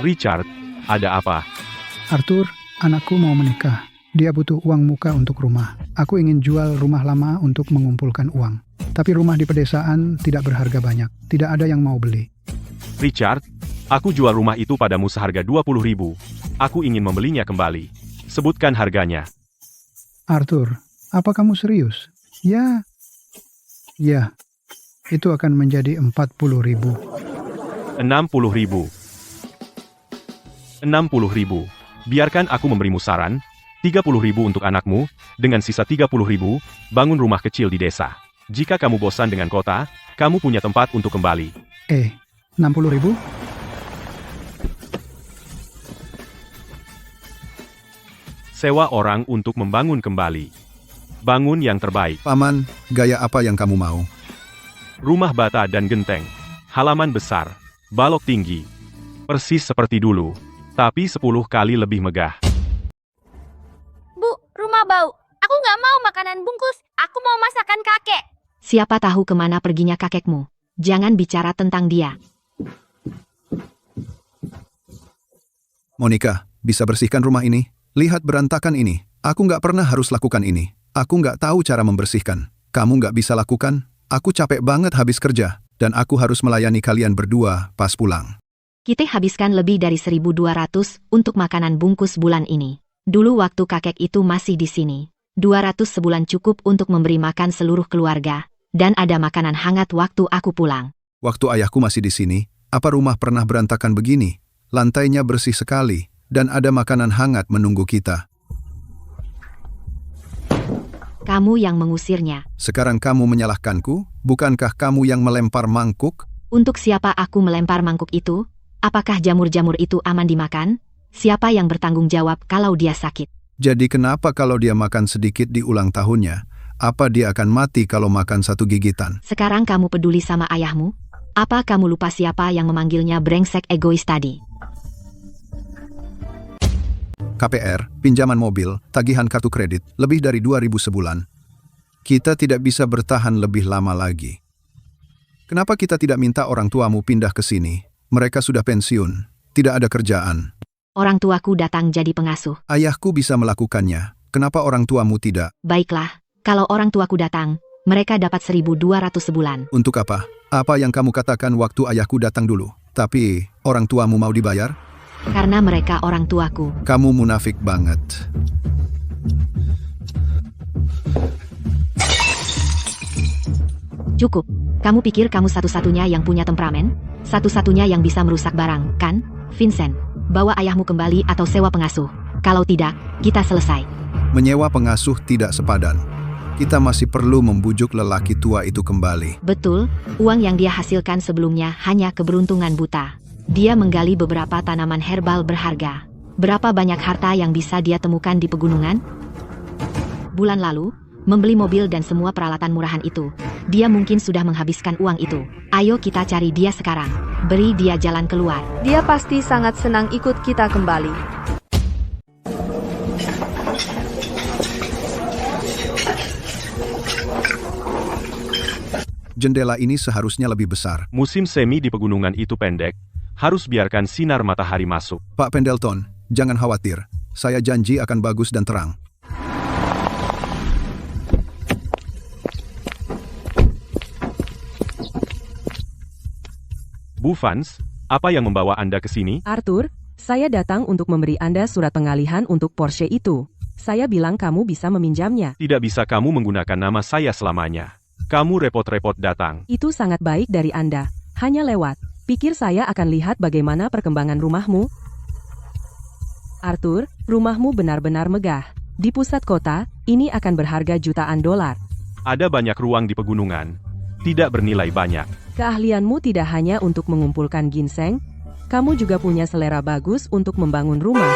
Richard, ada apa? Arthur, anakku mau menikah. Dia butuh uang muka untuk rumah. Aku ingin jual rumah lama untuk mengumpulkan uang. Tapi rumah di pedesaan tidak berharga banyak. Tidak ada yang mau beli. Richard, aku jual rumah itu padamu seharga 20.000. Aku ingin membelinya kembali. Sebutkan harganya. Arthur, apa kamu serius? Ya, itu akan menjadi 40.000. 60.000. 60.000. Biarkan aku memberimu saran. 30.000 untuk anakmu, dengan sisa 30.000, bangun rumah kecil di desa. Jika kamu bosan dengan kota, kamu punya tempat untuk kembali. 60.000? Sewa orang untuk membangun kembali. Bangun yang terbaik. Paman, gaya apa yang kamu mau? Rumah bata dan genteng. Halaman besar. Balok tinggi. Persis seperti dulu. Tapi 10 kali lebih megah. Bu, rumah bau. Aku nggak mau makanan bungkus. Aku mau masakan kakek. Siapa tahu kemana perginya kakekmu. Jangan bicara tentang dia. Monica, bisa bersihkan rumah ini? Lihat berantakan ini. Aku nggak pernah harus lakukan ini. Aku nggak tahu cara membersihkan. Kamu nggak bisa lakukan? Aku capek banget habis kerja. Dan aku harus melayani kalian berdua pas pulang. Kita habiskan lebih dari 1.200 untuk makanan bungkus bulan ini. Dulu waktu kakek itu masih di sini. 200 sebulan cukup untuk memberi makan seluruh keluarga. Dan ada makanan hangat waktu aku pulang. Waktu ayahku masih di sini, apa rumah pernah berantakan begini? Lantainya bersih sekali. Dan ada makanan hangat menunggu kita. Kamu yang mengusirnya. Sekarang kamu menyalahkanku? Bukankah kamu yang melempar mangkuk? Untuk siapa aku melempar mangkuk itu? Apakah jamur-jamur itu aman dimakan? Siapa yang bertanggung jawab kalau dia sakit? Jadi kenapa kalau dia makan sedikit di ulang tahunnya? Apa dia akan mati kalau makan satu gigitan? Sekarang kamu peduli sama ayahmu? Apa kamu lupa siapa yang memanggilnya brengsek egois tadi? KPR, pinjaman mobil, tagihan kartu kredit, lebih dari 2.000 sebulan. Kita tidak bisa bertahan lebih lama lagi. Kenapa kita tidak minta orang tuamu pindah ke sini? Mereka sudah pensiun, tidak ada kerjaan. Orang tuaku datang jadi pengasuh. Ayahku bisa melakukannya. Kenapa orang tuamu tidak? Baiklah, kalau orang tuaku datang, mereka dapat 1.200 sebulan. Untuk apa? Apa yang kamu katakan waktu ayahku datang dulu? Tapi, orang tuamu mau dibayar? Karena mereka orang tuaku. Kamu munafik banget. Cukup. Kamu pikir kamu satu-satunya yang punya temperamen? Satu-satunya yang bisa merusak barang, kan? Vincent, bawa ayahmu kembali atau sewa pengasuh. Kalau tidak, kita selesai. Menyewa pengasuh tidak sepadan. Kita masih perlu membujuk lelaki tua itu kembali. Betul, uang yang dia hasilkan sebelumnya hanya keberuntungan buta. Dia menggali beberapa tanaman herbal berharga. Berapa banyak harta yang bisa dia temukan di pegunungan? Bulan lalu, membeli mobil dan semua peralatan murahan itu. Dia mungkin sudah menghabiskan uang itu. Ayo kita cari dia sekarang. Beri dia jalan keluar. Dia pasti sangat senang ikut kita kembali. Jendela ini seharusnya lebih besar. Musim semi di pegunungan itu pendek. Harus biarkan sinar matahari masuk. Pak Pendleton, jangan khawatir. Saya janji akan bagus dan terang. Bu Vance, apa yang membawa Anda ke sini? Arthur, saya datang untuk memberi Anda surat pengalihan untuk Porsche itu. Saya bilang kamu bisa meminjamnya. Tidak bisa kamu menggunakan nama saya selamanya. Kamu repot-repot datang. Itu sangat baik dari Anda. Hanya lewat. Pikir saya akan lihat bagaimana perkembangan rumahmu? Arthur, rumahmu benar-benar megah. Di pusat kota, ini akan berharga jutaan dolar. Ada banyak ruang di pegunungan. Tidak bernilai banyak. Keahlianmu tidak hanya untuk mengumpulkan ginseng, kamu juga punya selera bagus untuk membangun rumah.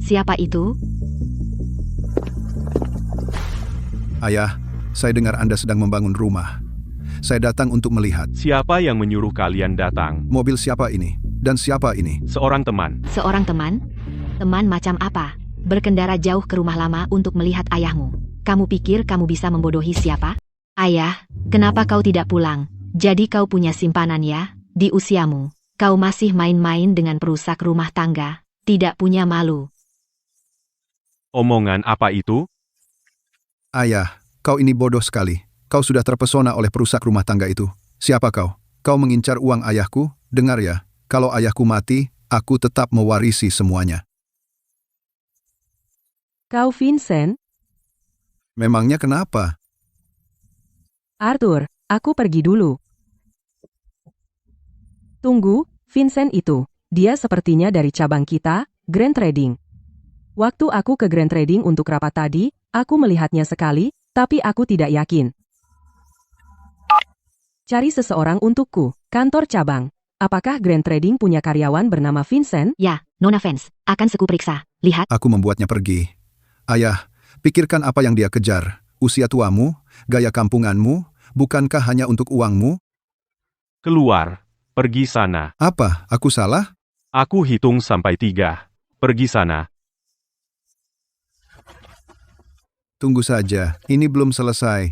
Siapa itu? Ayah, saya dengar Anda sedang membangun rumah. Saya datang untuk melihat. Siapa yang menyuruh kalian datang? Mobil siapa ini? Dan siapa ini? Seorang teman. Seorang teman? Teman macam apa? Berkendara jauh ke rumah lama untuk melihat ayahmu. Kamu pikir kamu bisa membodohi siapa? Ayah, kenapa kau tidak pulang? Jadi kau punya simpanan ya? Di usiamu, kau masih main-main dengan perusak rumah tangga. Tidak punya malu. Omongan apa itu? Ayah, kau ini bodoh sekali. Kau sudah terpesona oleh perusak rumah tangga itu. Siapa kau? Kau mengincar uang ayahku? Dengar ya, kalau ayahku mati, aku tetap mewarisi semuanya. Kau Vincent? Memangnya kenapa? Arthur, aku pergi dulu. Tunggu, Vincent itu. Dia sepertinya dari cabang kita, Grand Trading. Waktu aku ke Grand Trading untuk rapat tadi, aku melihatnya sekali, tapi aku tidak yakin. Cari seseorang untukku, kantor cabang. Apakah Grand Trading punya karyawan bernama Vincent? Ya, Nona Vance, akan seku periksa. Lihat. Aku membuatnya pergi. Ayah, pikirkan apa yang dia kejar. Usia tuamu, gaya kampunganmu, bukankah hanya untuk uangmu? Keluar. Pergi sana. Apa? Aku salah? Aku hitung sampai 3. Pergi sana. Tunggu saja, ini belum selesai.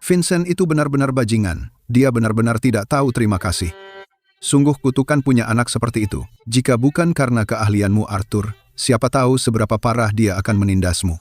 Vincent itu benar-benar bajingan. Dia benar-benar tidak tahu terima kasih. Sungguh kutukan punya anak seperti itu. Jika bukan karena keahlianmu, Arthur, siapa tahu seberapa parah dia akan menindasmu.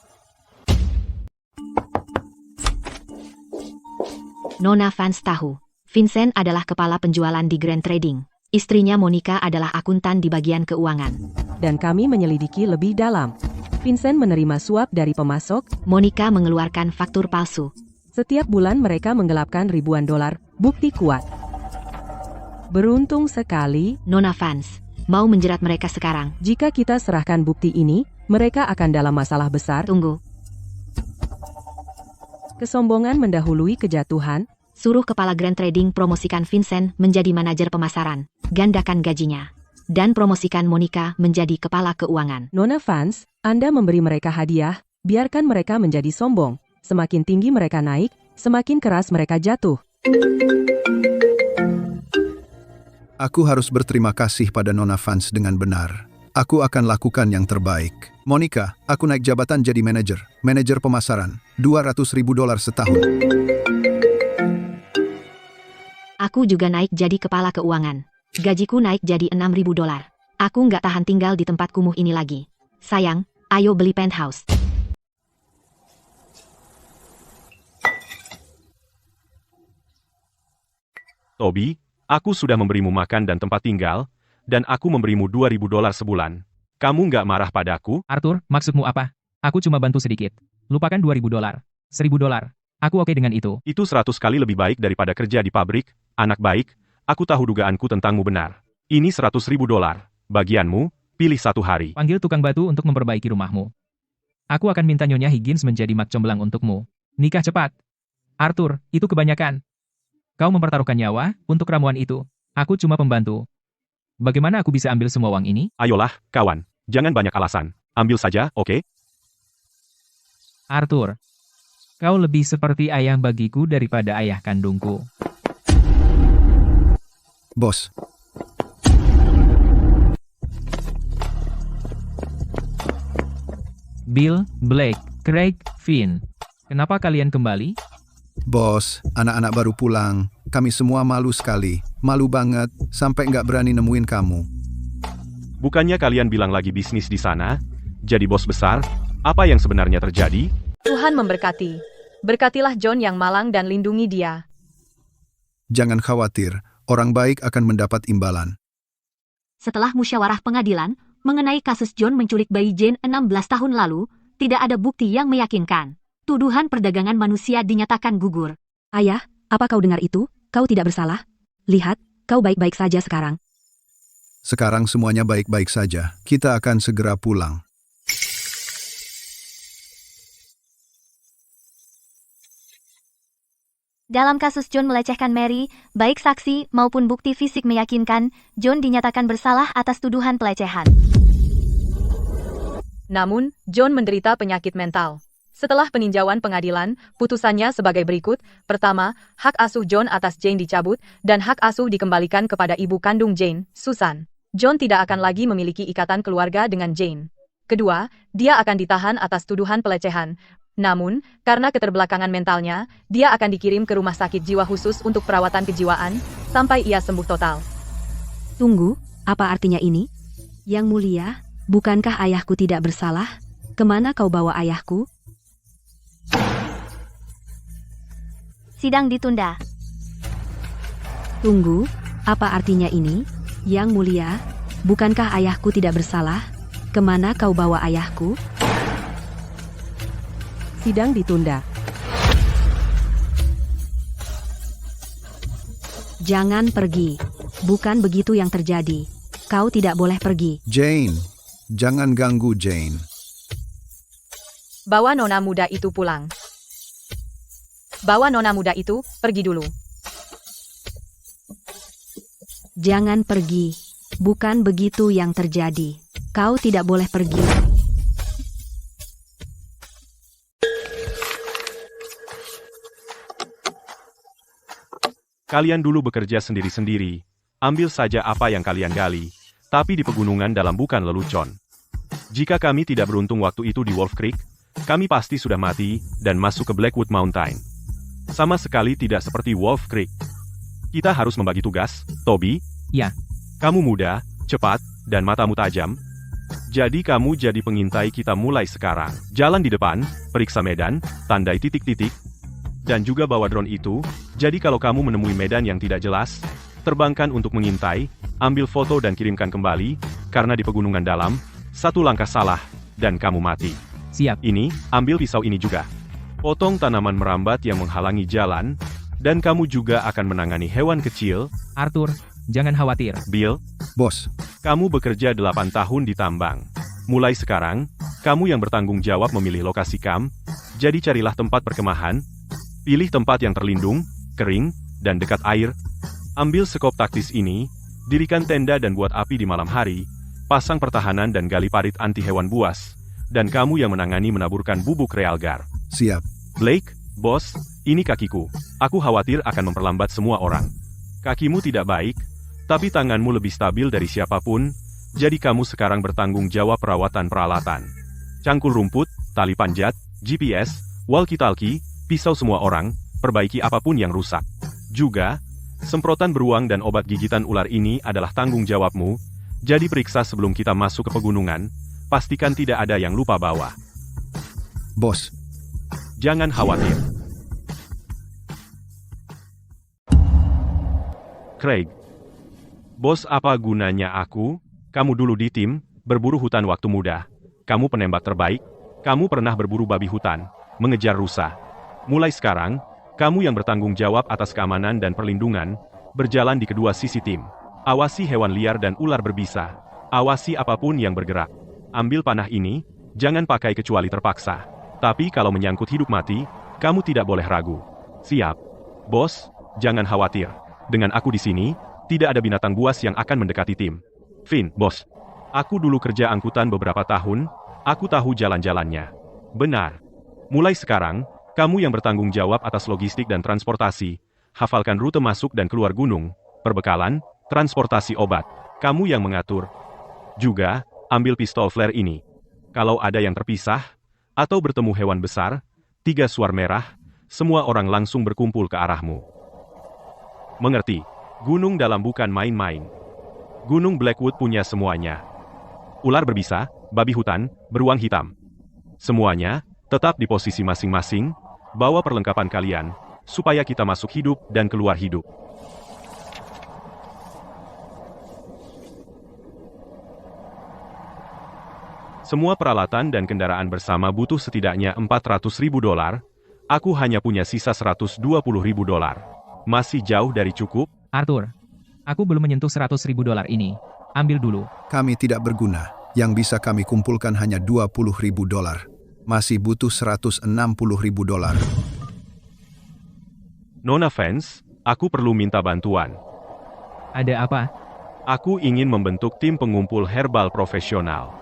Nona Vance tahu. Vincent adalah kepala penjualan di Grand Trading. Istrinya Monica adalah akuntan di bagian keuangan. Dan kami menyelidiki lebih dalam. Vincent menerima suap dari pemasok. Monica mengeluarkan faktur palsu. Setiap bulan mereka menggelapkan ribuan dolar, bukti kuat. Beruntung sekali, Nona Vance mau menjerat mereka sekarang. Jika kita serahkan bukti ini, mereka akan dalam masalah besar. Tunggu. Kesombongan mendahului kejatuhan. Suruh kepala Grand Trading promosikan Vincent menjadi manajer pemasaran. Gandakan gajinya. Dan promosikan Monica menjadi kepala keuangan. Nona Vance, Anda memberi mereka hadiah, biarkan mereka menjadi sombong. Semakin tinggi mereka naik, semakin keras mereka jatuh. Aku harus berterima kasih pada Nona Vance dengan benar. Aku akan lakukan yang terbaik. Monica, aku naik jabatan jadi manajer pemasaran. $200,000 setahun. Aku juga naik jadi kepala keuangan. Gajiku naik jadi $6,000. Aku nggak tahan tinggal di tempat kumuh ini lagi. Sayang, ayo beli penthouse. Toby, aku sudah memberimu makan dan tempat tinggal, dan aku memberimu $2,000 sebulan. Kamu nggak marah padaku? Arthur, maksudmu apa? Aku cuma bantu sedikit. Lupakan $2,000. $1,000. Aku oke dengan itu. Itu 100 kali lebih baik daripada kerja di pabrik. Anak baik, aku tahu dugaanku tentangmu benar. Ini $100,000. Bagianmu, pilih 1 hari. Panggil tukang batu untuk memperbaiki rumahmu. Aku akan minta Nyonya Higgins menjadi mak comblang untukmu. Nikah cepat. Arthur, itu kebanyakan. Kau mempertaruhkan nyawa untuk ramuan itu. Aku cuma pembantu. Bagaimana aku bisa ambil semua uang ini? Ayolah, kawan. Jangan banyak alasan. Ambil saja, oke? Arthur, kau lebih seperti ayah bagiku daripada ayah kandungku. Bos. Bill, Blake, Craig, Finn. Kenapa kalian kembali? Bos, anak-anak baru pulang. Kami semua malu sekali. Malu banget, sampai nggak berani nemuin kamu. Bukannya kalian bilang lagi bisnis di sana? Jadi bos besar? Apa yang sebenarnya terjadi? Tuhan memberkati. Berkatilah John yang malang dan lindungi dia. Jangan khawatir, orang baik akan mendapat imbalan. Setelah musyawarah pengadilan, mengenai kasus John menculik bayi Jane 16 tahun lalu, tidak ada bukti yang meyakinkan. Tuduhan perdagangan manusia dinyatakan gugur. Ayah, apa kau dengar itu? Kau tidak bersalah. Lihat, kau baik-baik saja sekarang. Sekarang semuanya baik-baik saja. Kita akan segera pulang. Dalam kasus John melecehkan Mary, baik saksi maupun bukti fisik meyakinkan, John dinyatakan bersalah atas tuduhan pelecehan. Namun, John menderita penyakit mental. Setelah peninjauan pengadilan, putusannya sebagai berikut. Pertama, hak asuh John atas Jane dicabut, dan hak asuh dikembalikan kepada ibu kandung Jane, Susan. John tidak akan lagi memiliki ikatan keluarga dengan Jane. Kedua, dia akan ditahan atas tuduhan pelecehan. Namun, karena keterbelakangan mentalnya, dia akan dikirim ke rumah sakit jiwa khusus untuk perawatan kejiwaan, sampai ia sembuh total. Tunggu, apa artinya ini? Yang mulia, bukankah ayahku tidak bersalah? Kemana kau bawa ayahku? Sidang ditunda. Tunggu, apa artinya ini? Yang mulia, bukankah ayahku tidak bersalah? Kemana kau bawa ayahku? Sidang ditunda. Jangan pergi. Bukan begitu yang terjadi. Kau tidak boleh pergi. Jane, jangan ganggu Jane. Bawa nona muda itu pulang. Bawa nona muda itu pergi dulu. Jangan pergi. Bukan begitu yang terjadi. Kau tidak boleh pergi. Kalian dulu bekerja sendiri-sendiri. Ambil saja apa yang kalian gali. Tapi di pegunungan dalam bukan lelucon. Jika kami tidak beruntung waktu itu di Wolf Creek, kami pasti sudah mati dan masuk ke Blackwood Mountain. Sama sekali tidak seperti Wolf Creek. Kita harus membagi tugas, Toby. Ya. Kamu muda, cepat, dan matamu tajam. Jadi kamu jadi pengintai kita mulai sekarang. Jalan di depan, periksa medan, tandai titik-titik, dan juga bawa drone itu. Jadi kalau kamu menemui medan yang tidak jelas, terbangkan untuk mengintai, ambil foto dan kirimkan kembali, karena di pegunungan dalam, satu langkah salah, dan kamu mati. Siap. Ini, ambil pisau ini juga. Potong tanaman merambat yang menghalangi jalan, dan kamu juga akan menangani hewan kecil. Arthur, jangan khawatir. Bill, Bos, kamu bekerja 8 tahun di tambang. Mulai sekarang, kamu yang bertanggung jawab memilih lokasi kamp, jadi carilah tempat perkemahan, pilih tempat yang terlindung, kering, dan dekat air. Ambil sekop taktis ini, dirikan tenda dan buat api di malam hari, pasang pertahanan dan gali parit anti hewan buas, dan kamu yang menangani menaburkan bubuk realgar. siap. Blake, bos, ini kakiku. Aku khawatir akan memperlambat semua orang. Kakimu tidak baik, tapi tanganmu lebih stabil dari siapapun, jadi kamu sekarang bertanggung jawab perawatan peralatan. Cangkul rumput, tali panjat, GPS, walkie-talkie, pisau semua orang, perbaiki apapun yang rusak. Juga, semprotan beruang dan obat gigitan ular ini adalah tanggung jawabmu, jadi periksa sebelum kita masuk ke pegunungan, pastikan tidak ada yang lupa bawa. Bos, Jangan khawatir. Craig. Bos, apa gunanya aku? Kamu dulu di tim, berburu hutan waktu muda. Kamu penembak terbaik. Kamu pernah berburu babi hutan, mengejar rusa. Mulai sekarang, kamu yang bertanggung jawab atas keamanan dan perlindungan, berjalan di kedua sisi tim. Awasi hewan liar dan ular berbisa. Awasi apapun yang bergerak. Ambil panah ini, jangan pakai kecuali terpaksa. Tapi kalau menyangkut hidup mati, kamu tidak boleh ragu. Siap. Bos, jangan khawatir. Dengan aku di sini, tidak ada binatang buas yang akan mendekati tim. Finn, bos. Aku dulu kerja angkutan beberapa tahun, aku tahu jalan-jalannya. Benar. Mulai sekarang, kamu yang bertanggung jawab atas logistik dan transportasi, hafalkan rute masuk dan keluar gunung, perbekalan, transportasi obat. Kamu yang mengatur. Juga, ambil pistol flare ini. Kalau ada yang terpisah, atau bertemu hewan besar, 3 suar merah, semua orang langsung berkumpul ke arahmu. Mengerti? Gunung dalam bukan main-main. Gunung Blackwood punya semuanya. Ular berbisa, babi hutan, beruang hitam. Semuanya, tetap di posisi masing-masing, bawa perlengkapan kalian, supaya kita masuk hidup dan keluar hidup. Semua peralatan dan kendaraan bersama butuh setidaknya $400.000, aku hanya punya sisa $120.000. Masih jauh dari cukup? Arthur, aku belum menyentuh $100.000 ini. Ambil dulu. kami tidak berguna. Yang bisa kami kumpulkan hanya $20.000. Masih butuh $160.000. Nona Vance, aku perlu minta bantuan. Ada apa? Aku ingin membentuk tim pengumpul herbal profesional.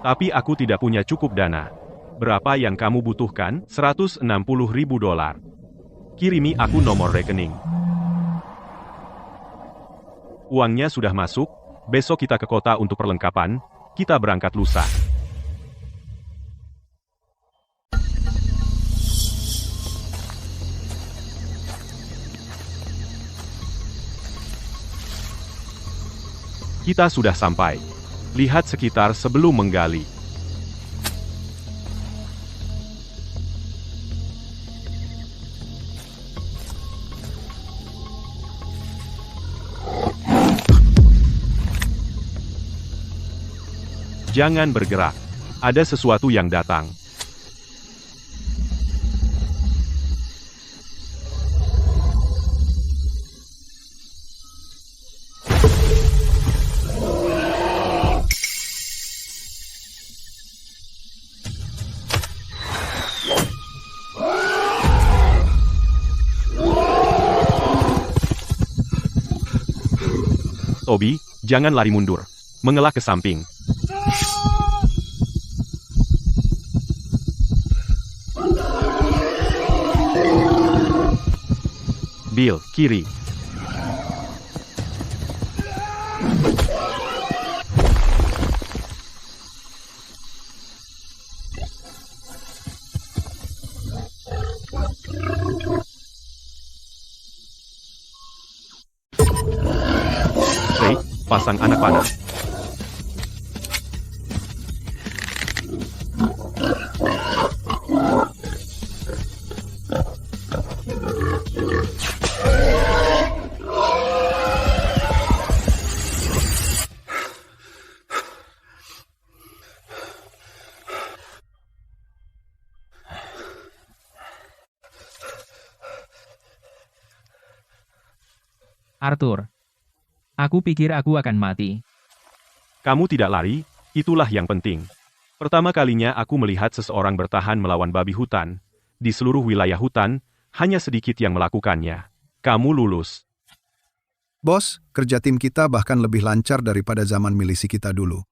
Tapi aku tidak punya cukup dana. Berapa yang kamu butuhkan? 160.000 dolar. Kirimi aku nomor rekening. Uangnya sudah masuk, besok kita ke kota untuk perlengkapan, kita berangkat lusa. Kita sudah sampai. Lihat sekitar sebelum menggali. Jangan bergerak. Ada sesuatu yang datang. Toby, jangan lari mundur. Mengelak ke samping. Bill, kiri. Baik, pasang anak panah. Arthur. Aku pikir aku akan mati. Kamu tidak lari, itulah yang penting. Pertama kalinya aku melihat seseorang bertahan melawan babi hutan. Di seluruh wilayah hutan, hanya sedikit yang melakukannya. Kamu lulus. Bos, kerja tim kita bahkan lebih lancar daripada zaman milisi kita dulu.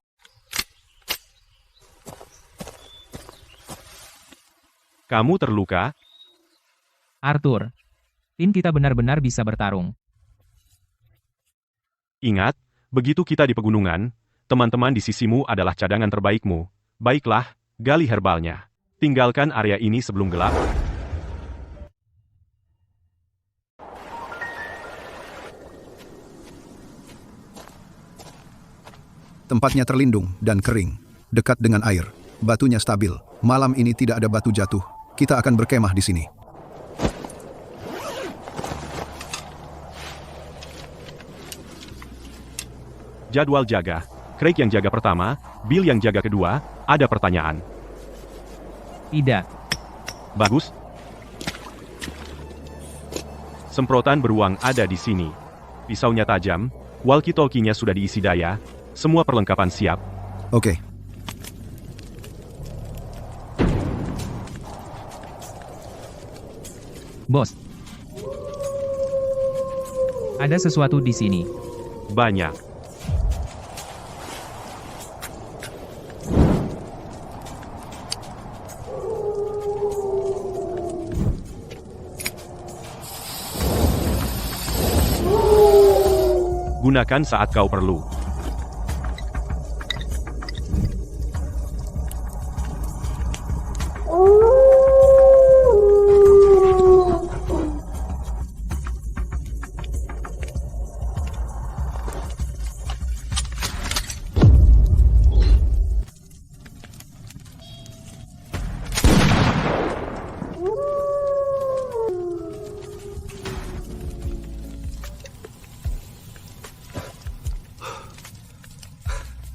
Kamu terluka? Arthur. Tim kita benar-benar bisa bertarung. Ingat, begitu kita di pegunungan, teman-teman di sisimu adalah cadangan terbaikmu. Baiklah, gali herbalnya. Tinggalkan area ini sebelum gelap. Tempatnya terlindung dan kering, dekat dengan air. Batunya stabil. Malam ini tidak ada batu jatuh. Kita akan berkemah di sini. Jadwal jaga. Craig yang jaga pertama, Bill yang jaga kedua. Ada pertanyaan? Tidak. Bagus. Semprotan beruang ada di sini. Pisaunya tajam, walkie-talkie-nya sudah diisi daya, semua perlengkapan siap. Oke. Bos. Ada sesuatu di sini. Banyak. Gunakan saat kau perlu.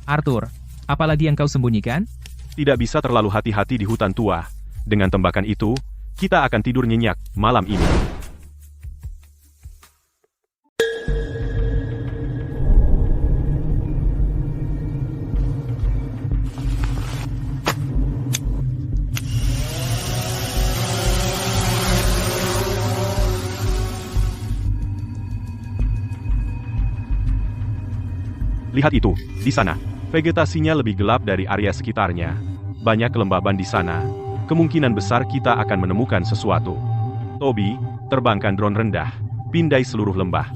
Arthur, apalagi yang kau sembunyikan? Tidak bisa terlalu hati-hati di hutan tua. Dengan tembakan itu, kita akan tidur nyenyak malam ini. Lihat itu, di sana. Vegetasinya lebih gelap dari area sekitarnya. Banyak kelembaban di sana. Kemungkinan besar kita akan menemukan sesuatu. Toby, terbangkan drone rendah. Pindai seluruh lembah.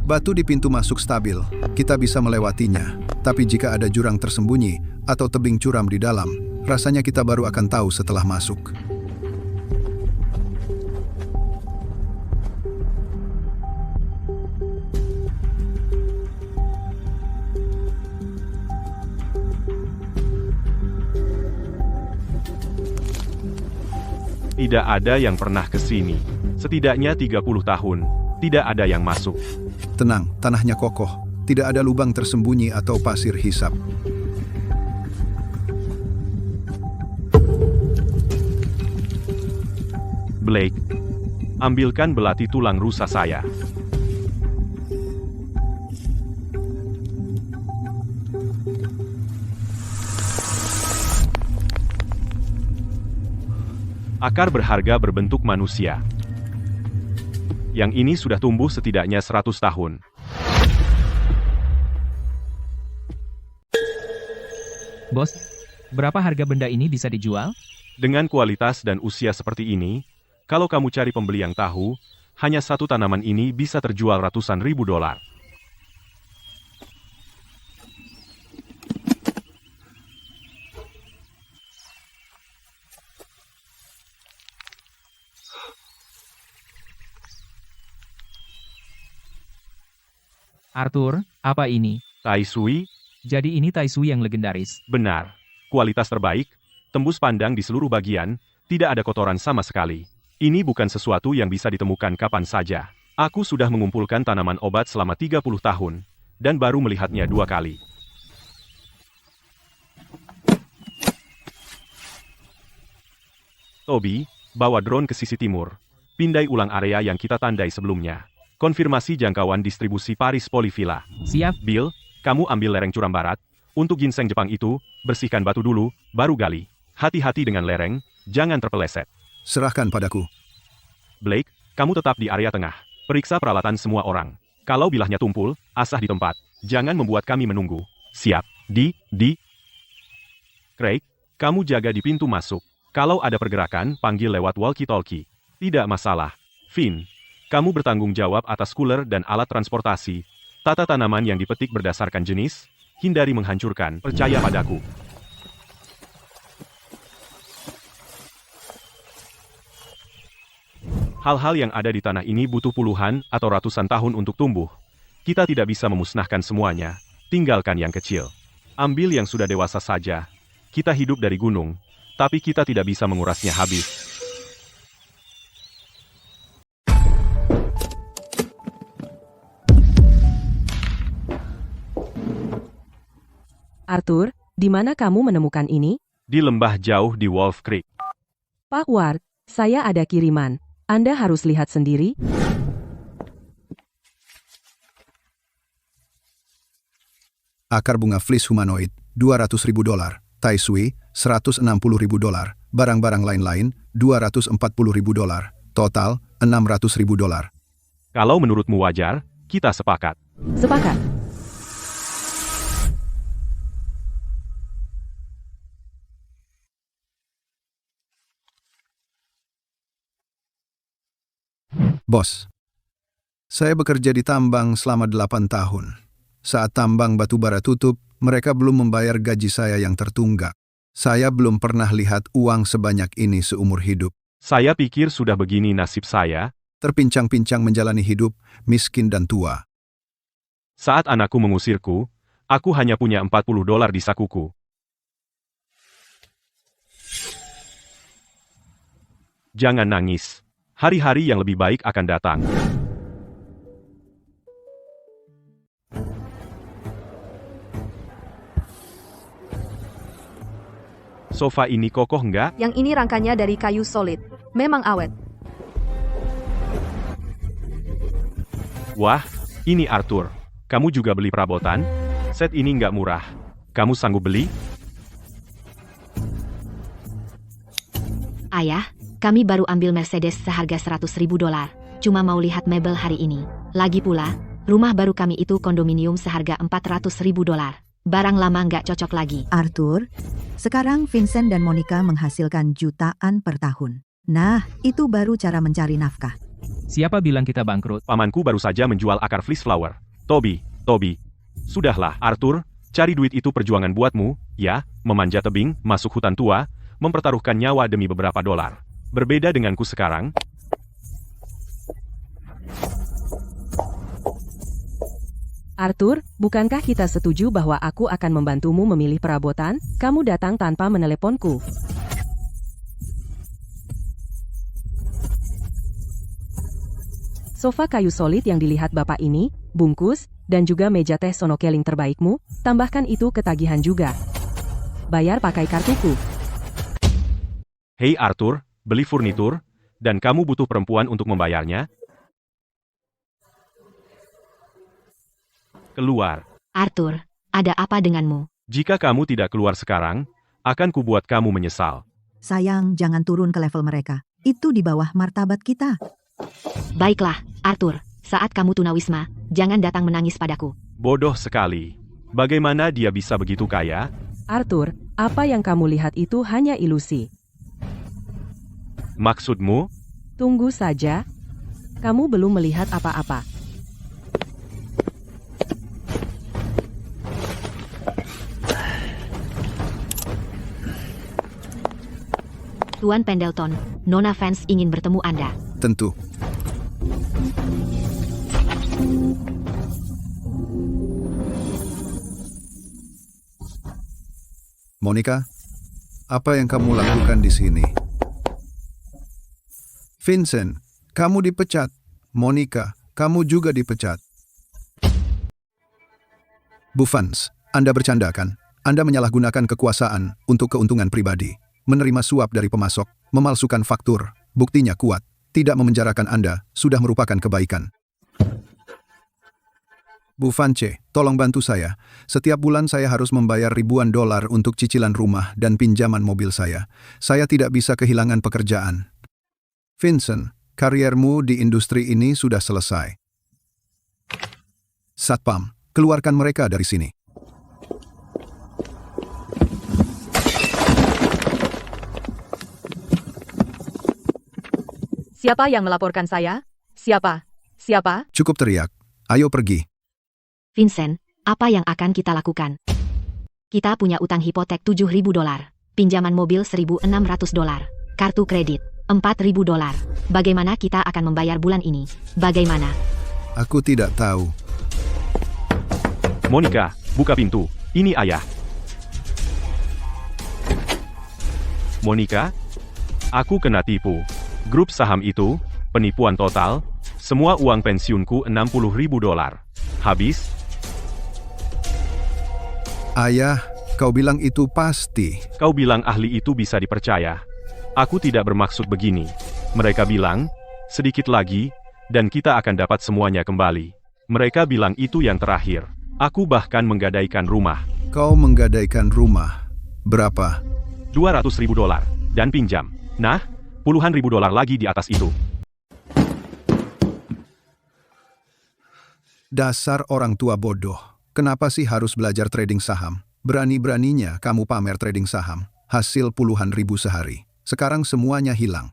Batu di pintu masuk stabil, kita bisa melewatinya. Tapi jika ada jurang tersembunyi atau tebing curam di dalam, rasanya kita baru akan tahu setelah masuk. Tidak ada yang pernah ke sini. Setidaknya 30 tahun. Tidak ada yang masuk. Tenang, tanahnya kokoh. Tidak ada lubang tersembunyi atau pasir hisap. Blake, ambilkan belati tulang rusa saya. Akar berharga berbentuk manusia. Yang ini sudah tumbuh setidaknya 100 tahun. Bos, berapa harga benda ini bisa dijual? Dengan kualitas dan usia seperti ini, kalau kamu cari pembeli yang tahu, hanya satu tanaman ini bisa terjual ratusan ribu dolar. Arthur, apa ini? Tai Sui? Jadi ini Tai Sui yang legendaris. Benar. Kualitas terbaik, tembus pandang di seluruh bagian, tidak ada kotoran sama sekali. Ini bukan sesuatu yang bisa ditemukan kapan saja. Aku sudah mengumpulkan tanaman obat selama 30 tahun, dan baru melihatnya 2 kali. Toby, bawa drone ke sisi timur. Pindai ulang area yang kita tandai sebelumnya. Konfirmasi jangkauan distribusi Paris Polyvilla. Siap. Bill, kamu ambil lereng curam barat. Untuk ginseng Jepang itu, bersihkan batu dulu, baru gali. Hati-hati dengan lereng, jangan terpeleset. Serahkan padaku. Blake, kamu tetap di area tengah. Periksa peralatan semua orang. Kalau bilahnya tumpul, asah di tempat. Jangan membuat kami menunggu. Siap. Craig, kamu jaga di pintu masuk. Kalau ada pergerakan, panggil lewat walkie-talkie. Tidak masalah. Finn, kamu bertanggung jawab atas cooler dan alat transportasi. Tata tanaman yang dipetik berdasarkan jenis, hindari menghancurkan, percaya padaku. Hal-hal yang ada di tanah ini butuh puluhan atau ratusan tahun untuk tumbuh. Kita tidak bisa memusnahkan semuanya, tinggalkan yang kecil. Ambil yang sudah dewasa saja. Kita hidup dari gunung, tapi kita tidak bisa mengurasnya habis. Arthur, di mana kamu menemukan ini? Di lembah jauh di Wolf Creek. Pak Ward, saya ada kiriman. Anda harus lihat sendiri. Akar bunga fleece humanoid, $200.000. Tai Sui, $160.000. Barang-barang lain-lain, $240.000. Total, $600.000. Kalau menurutmu wajar, kita sepakat. Sepakat. Bos, saya bekerja di tambang selama 8 tahun. Saat tambang batu bara tutup, mereka belum membayar gaji saya yang tertunggak. Saya belum pernah lihat uang sebanyak ini seumur hidup. Saya pikir sudah begini nasib saya. Terpincang-pincang menjalani hidup, miskin dan tua. Saat anakku mengusirku, aku hanya punya $40 di sakuku. Jangan nangis. Hari-hari yang lebih baik akan datang. Sofa ini kokoh nggak? Yang ini rangkanya dari kayu solid. Memang awet. Wah, ini Arthur. Kamu juga beli perabotan? Set ini nggak murah. Kamu sanggup beli? Ayah, kami baru ambil Mercedes seharga $100.000. Cuma mau lihat mebel hari ini. Lagi pula, Rumah baru kami itu kondominium seharga 400.000 dolar. Barang lama nggak cocok lagi. Arthur, sekarang Vincent dan Monica menghasilkan jutaan per tahun. Nah, itu baru cara mencari nafkah. Siapa bilang kita bangkrut? Pamanku baru saja menjual akar fleece flower. Toby. Sudahlah, Arthur, cari duit itu perjuangan buatmu, ya, memanjat tebing, masuk hutan tua, mempertaruhkan nyawa demi beberapa dolar. Berbeda denganku sekarang. Arthur, bukankah kita setuju bahwa aku akan membantumu memilih perabotan? Kamu datang tanpa meneleponku. Sofa kayu solid yang dilihat Bapak ini, bungkus, dan juga meja teh sonokeling terbaikmu, tambahkan itu ke tagihan juga. Bayar pakai kartuku. Hei Arthur, beli furnitur, dan kamu butuh perempuan untuk membayarnya? Keluar. Arthur, ada apa denganmu? Jika kamu tidak keluar sekarang, akan kubuat kamu menyesal. Sayang, jangan turun ke level mereka. Itu di bawah martabat kita. Baiklah, Arthur, saat kamu tunawisma, jangan datang menangis padaku. Bodoh sekali. Bagaimana dia bisa begitu kaya? Arthur, apa yang kamu lihat itu hanya ilusi. Maksudmu? Tunggu saja. Kamu belum melihat apa-apa. Tuan Pendleton, Nona Vance ingin bertemu Anda. Tentu. Monica, apa yang kamu lakukan di sini? Vincent, kamu dipecat. Monica, kamu juga dipecat. Bu Vance, Anda bercanda kan? Anda menyalahgunakan kekuasaan untuk keuntungan pribadi. Menerima suap dari pemasok, memalsukan faktur, buktinya kuat. Tidak memenjarakan Anda sudah merupakan kebaikan. Bu Vance, tolong bantu saya. Setiap bulan saya harus membayar ribuan dolar untuk cicilan rumah dan pinjaman mobil saya. Saya tidak bisa kehilangan pekerjaan. Vincent, kariermu di industri ini sudah selesai. Satpam, keluarkan mereka dari sini. Siapa yang melaporkan saya? Siapa? Cukup teriak. Ayo pergi. Vincent, apa yang akan kita lakukan? Kita punya utang hipotek 7.000 dolar, pinjaman mobil 1.600 dolar, kartu kredit 4.000 dolar. Bagaimana kita akan membayar bulan ini? Bagaimana? Aku tidak tahu. Monica, buka pintu. Ini ayah. Monica, aku kena tipu. Grup saham itu, penipuan total, semua uang pensiunku 60.000 dolar. Habis? Ayah, kau bilang itu pasti. Kau bilang ahli itu bisa dipercaya. Aku tidak bermaksud begini. Mereka bilang, sedikit lagi, dan kita akan dapat semuanya kembali. Mereka bilang itu yang terakhir. Aku bahkan menggadaikan rumah. Kau menggadaikan rumah. Berapa? 200.000 dolar. Dan pinjam. Nah, puluhan ribu dolar lagi di atas itu. Dasar orang tua bodoh. Kenapa sih harus belajar trading saham? Berani-beraninya kamu pamer trading saham. Hasil puluhan ribu sehari. Sekarang semuanya hilang.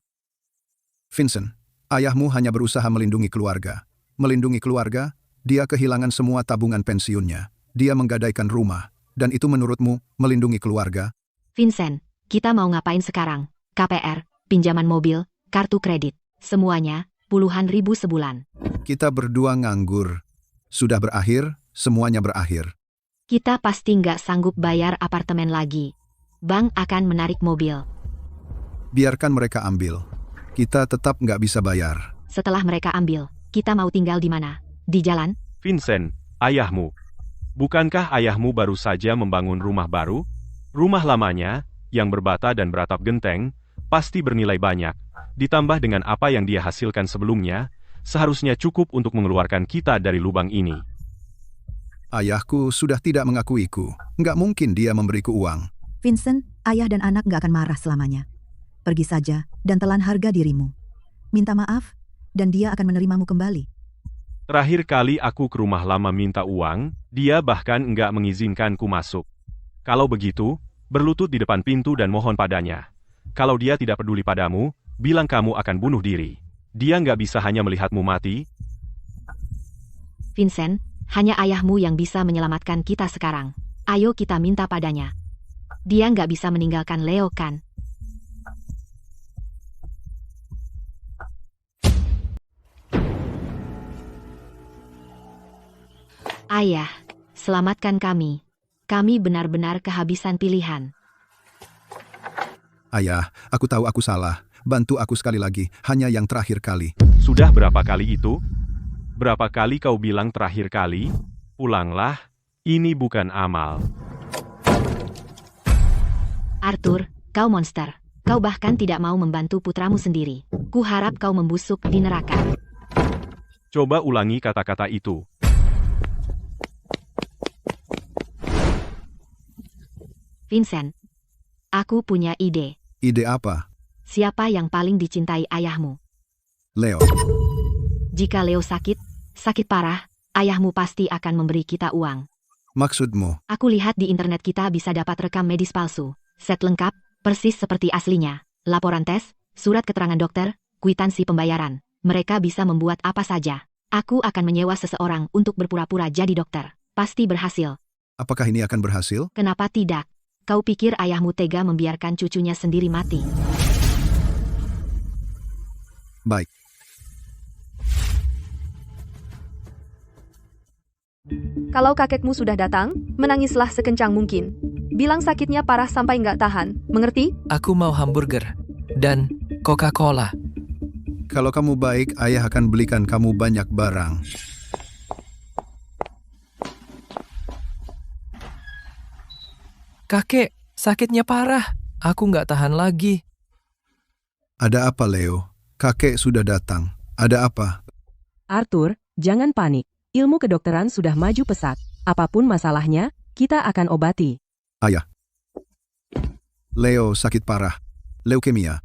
Vincent, ayahmu hanya berusaha melindungi keluarga. Melindungi keluarga, dia kehilangan semua tabungan pensiunnya. Dia menggadaikan rumah. Dan itu menurutmu melindungi keluarga? Vincent, kita mau ngapain sekarang? KPR, pinjaman mobil, kartu kredit, semuanya, puluhan ribu sebulan. Kita berdua nganggur. Sudah berakhir, semuanya berakhir. Kita pasti nggak sanggup bayar apartemen lagi. Bank akan menarik mobil. Biarkan mereka ambil. Kita tetap nggak bisa bayar. Setelah mereka ambil, kita mau tinggal di mana? Di jalan? Vincent, ayahmu. Bukankah ayahmu baru saja membangun rumah baru? Rumah lamanya, yang berbata dan beratap genteng, pasti bernilai banyak, ditambah dengan apa yang dia hasilkan sebelumnya, seharusnya cukup untuk mengeluarkan kita dari lubang ini. Ayahku sudah tidak mengakuiku. Nggak mungkin dia memberiku uang. Vincent, ayah dan anak nggak akan marah selamanya. Pergi saja dan telan harga dirimu. Minta maaf, dan dia akan menerimamu kembali. Terakhir kali aku ke rumah lama minta uang, dia bahkan enggak mengizinkanku masuk. Kalau begitu, berlutut di depan pintu dan mohon padanya. Kalau dia tidak peduli padamu, bilang kamu akan bunuh diri. Dia nggak bisa hanya melihatmu mati. Vincent, hanya ayahmu yang bisa menyelamatkan kita sekarang. Ayo kita minta padanya. Dia nggak bisa meninggalkan Leo kan? Ayah, selamatkan kami. Kami benar-benar kehabisan pilihan. Ayah, aku tahu aku salah. Bantu aku sekali lagi, hanya yang terakhir kali. Sudah berapa kali itu? Berapa kali kau bilang terakhir kali? Pulanglah, ini bukan amal. Arthur, kau monster. Kau bahkan tidak mau membantu putramu sendiri. Kuharap kau membusuk di neraka. Coba ulangi kata-kata itu. Vincent, aku punya ide. Ide apa? Siapa yang paling dicintai ayahmu? Leo. Jika Leo sakit parah, ayahmu pasti akan memberi kita uang. Maksudmu? Aku lihat di internet kita bisa dapat rekam medis palsu. Set lengkap, persis seperti aslinya. Laporan tes, surat keterangan dokter, kwitansi pembayaran. Mereka bisa membuat apa saja. Aku akan menyewa seseorang untuk berpura-pura jadi dokter. Pasti berhasil. Apakah ini akan berhasil? Kenapa tidak? Kau pikir ayahmu tega membiarkan cucunya sendiri mati? Baik. Kalau kakekmu sudah datang, menangislah sekencang mungkin. Bilang sakitnya parah sampai nggak tahan, mengerti? Aku mau hamburger dan Coca-Cola. Kalau kamu baik, ayah akan belikan kamu banyak barang. Kakek, sakitnya parah. Aku nggak tahan lagi. Ada apa, Leo? Kakek sudah datang. Ada apa? Arthur, jangan panik. Ilmu kedokteran sudah maju pesat. Apapun masalahnya, kita akan obati. Ayah. Leo sakit parah. Leukemia.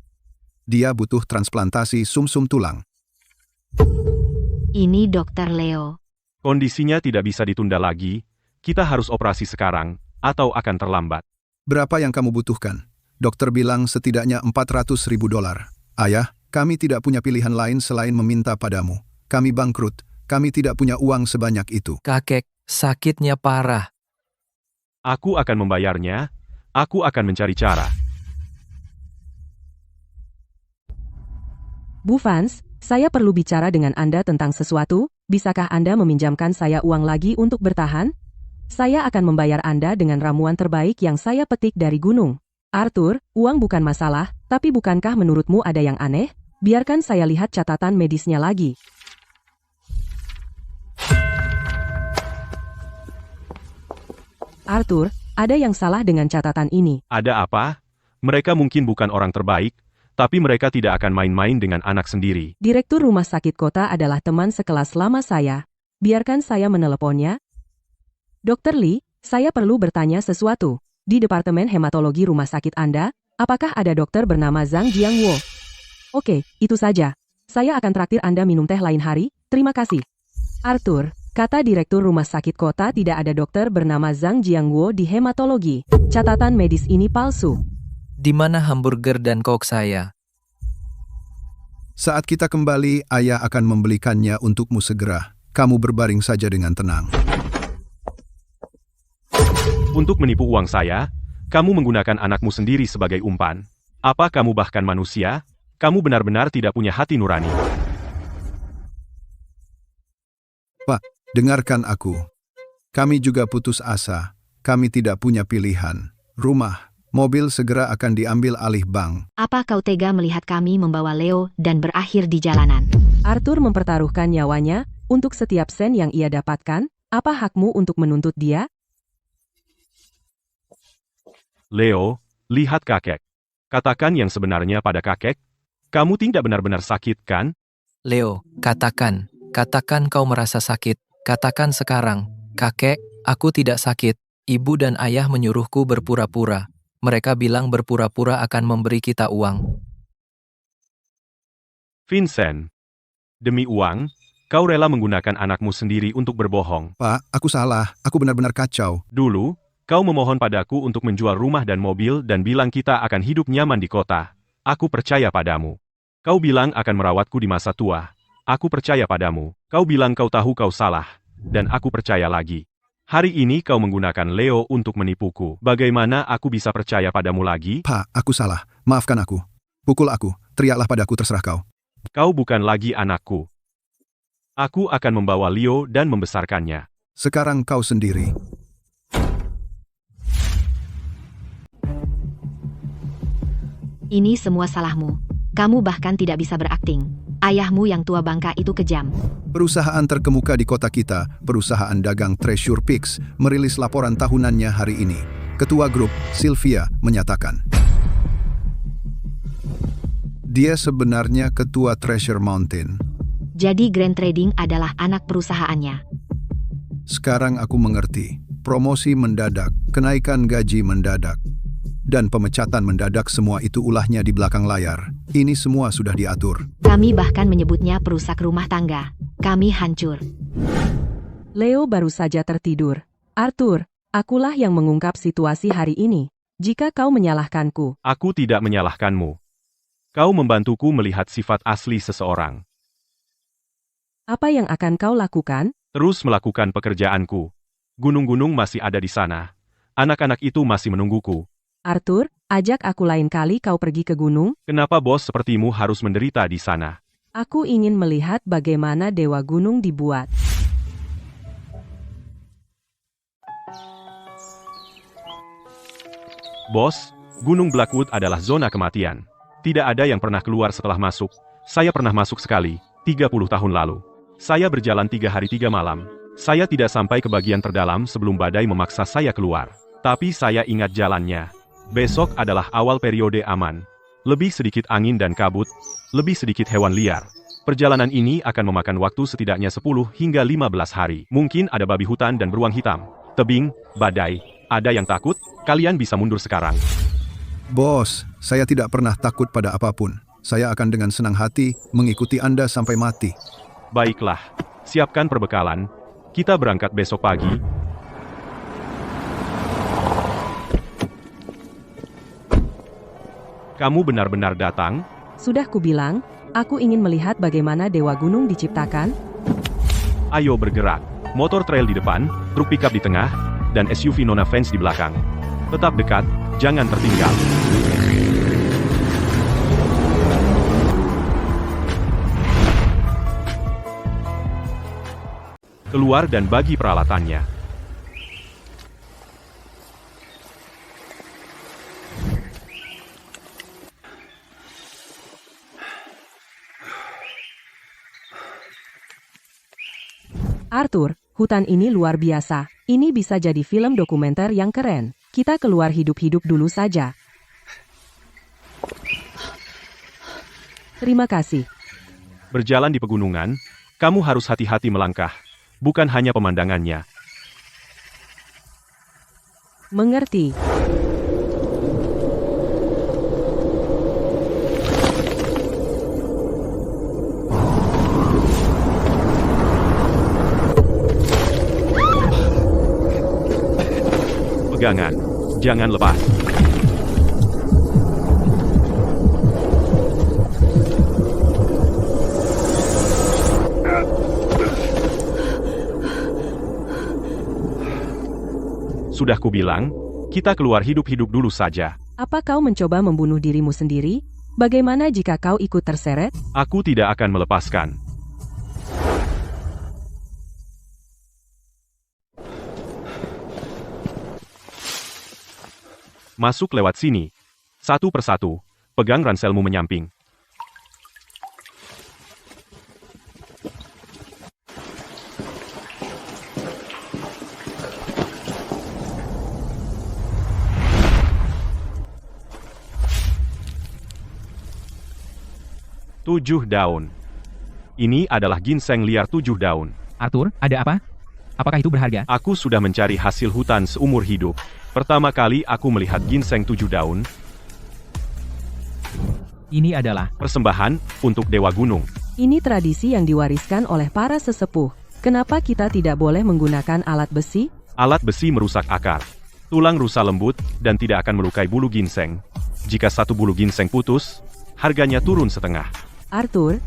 Dia butuh transplantasi sumsum tulang. Ini dokter Leo. Kondisinya tidak bisa ditunda lagi. Kita harus operasi sekarang, atau akan terlambat. Berapa yang kamu butuhkan? Dokter bilang setidaknya $400.000. Ayah, kami tidak punya pilihan lain selain meminta padamu. Kami bangkrut. Kami tidak punya uang sebanyak itu. Kakek, sakitnya parah. Aku akan membayarnya. Aku akan mencari cara. Bu Vance, saya perlu bicara dengan Anda tentang sesuatu. Bisakah Anda meminjamkan saya uang lagi untuk bertahan? Saya akan membayar Anda dengan ramuan terbaik yang saya petik dari gunung. Arthur, uang bukan masalah, tapi bukankah menurutmu ada yang aneh? Biarkan saya lihat catatan medisnya lagi. Arthur, ada yang salah dengan catatan ini. Ada apa? Mereka mungkin bukan orang terbaik, tapi mereka tidak akan main-main dengan anak sendiri. Direktur Rumah Sakit Kota adalah teman sekelas lama saya. Biarkan saya meneleponnya. Dr. Lee, saya perlu bertanya sesuatu. Di Departemen Hematologi Rumah Sakit Anda, apakah ada dokter bernama Zhang Jiangwo? Oke, itu saja. Saya akan traktir Anda minum teh lain hari. Terima kasih. Arthur, kata Direktur Rumah Sakit Kota tidak ada dokter bernama Zhang Jiangwo di hematologi. Catatan medis ini palsu. Di mana hamburger dan Coke saya? Saat kita kembali, ayah akan membelikannya untukmu segera. Kamu berbaring saja dengan tenang. Untuk menipu uang saya, kamu menggunakan anakmu sendiri sebagai umpan. Apa kamu bahkan manusia? Kamu benar-benar tidak punya hati nurani. Pak, dengarkan aku. Kami juga putus asa. Kami tidak punya pilihan. Rumah, mobil segera akan diambil alih bank. Apa kau tega melihat kami membawa Leo dan berakhir di jalanan? Arthur mempertaruhkan nyawanya untuk setiap sen yang ia dapatkan. Apa hakmu untuk menuntut dia? Leo, lihat kakek. Katakan yang sebenarnya pada kakek. Kamu tidak benar-benar sakit, kan? Leo, katakan. Katakan kau merasa sakit. Katakan sekarang. Kakek, aku tidak sakit. Ibu dan ayah menyuruhku berpura-pura. Mereka bilang berpura-pura akan memberi kita uang. Vincent. Demi uang, Kau rela menggunakan anakmu sendiri untuk berbohong. Pak, aku salah. Aku benar-benar kacau. Dulu, kau memohon padaku untuk menjual rumah dan mobil dan bilang kita akan hidup nyaman di kota. Aku percaya padamu. Kau bilang akan merawatku di masa tua. Aku percaya padamu. Kau bilang kau tahu kau salah. Dan aku percaya lagi. Hari ini kau menggunakan Leo untuk menipuku. Bagaimana aku bisa percaya padamu lagi? Pak, aku salah. Maafkan aku. Pukul aku. Teriaklah padaku, terserah kau. Kau bukan lagi anakku. Aku akan membawa Leo dan membesarkannya. Sekarang kau sendiri. Ini semua salahmu. Kamu bahkan tidak bisa berakting. Ayahmu yang tua bangka itu kejam. Perusahaan terkemuka di kota kita, perusahaan dagang Treasure Peaks, merilis laporan tahunannya hari ini. Ketua grup, Sylvia, menyatakan dia sebenarnya ketua Treasure Mountain. Jadi Grand Trading adalah anak perusahaannya. Sekarang aku mengerti. Promosi mendadak, kenaikan gaji mendadak, dan pemecatan mendadak, semua itu ulahnya di belakang layar. Ini semua sudah diatur. Kami bahkan menyebutnya perusak rumah tangga. Kami hancur. Leo baru saja tertidur. Arthur, akulah yang mengungkap situasi hari ini. Jika kau menyalahkanku, Aku tidak menyalahkanmu. Kau membantuku melihat sifat asli seseorang. apa yang akan kau lakukan? Terus melakukan pekerjaanku. Gunung-gunung masih ada di sana. Anak-anak itu masih menungguku. Arthur, ajak aku lain kali kau pergi ke gunung. Kenapa bos sepertimu harus menderita di sana? Aku ingin melihat bagaimana dewa gunung dibuat. Bos, Gunung Blackwood adalah zona kematian. Tidak ada yang pernah keluar setelah masuk. Saya pernah masuk sekali, 30 tahun lalu. Saya berjalan 3 hari 3 malam. Saya tidak sampai ke bagian terdalam sebelum badai memaksa saya keluar. Tapi saya ingat jalannya. Besok adalah awal periode aman. Lebih sedikit angin dan kabut, lebih sedikit hewan liar. Perjalanan ini akan memakan waktu setidaknya 10 hingga 15 hari. Mungkin ada babi hutan dan beruang hitam. Tebing, badai. Ada yang takut? Kalian bisa mundur sekarang. Bos, saya tidak pernah takut pada apapun. Saya akan dengan senang hati mengikuti Anda sampai mati. Baiklah, siapkan perbekalan. Kita berangkat besok pagi. Kamu benar-benar datang? Sudah kubilang, aku ingin melihat bagaimana dewa gunung diciptakan. Ayo bergerak. Motor trail di depan, truk pickup di tengah, dan SUV Nona Vance di belakang. Tetap dekat, jangan tertinggal. Keluar dan bagi peralatannya. Arthur, hutan ini luar biasa. Ini bisa jadi film dokumenter yang keren. Kita keluar hidup-hidup dulu saja. Terima kasih. Berjalan di pegunungan, kamu harus hati-hati melangkah. Bukan hanya pemandangannya. Mengerti. Pegangan. Jangan lepas. Sudah kubilang, kita keluar hidup-hidup dulu saja. Apa kau mencoba membunuh dirimu sendiri? Bagaimana jika kau ikut terseret? Aku tidak akan melepaskan. Masuk lewat sini. Satu persatu, pegang ranselmu menyamping. Tujuh daun. Ini adalah ginseng liar 7 daun. Arthur, ada apa? Apakah itu berharga? Aku sudah mencari hasil hutan seumur hidup. Pertama kali aku melihat ginseng 7 daun. Ini adalah Persembahan untuk Dewa Gunung. Ini tradisi yang diwariskan oleh para sesepuh. Kenapa kita tidak boleh menggunakan alat besi? Alat besi merusak akar. Tulang rusa lembut dan tidak akan melukai bulu ginseng. Jika satu bulu ginseng putus, harganya turun setengah. Arthur,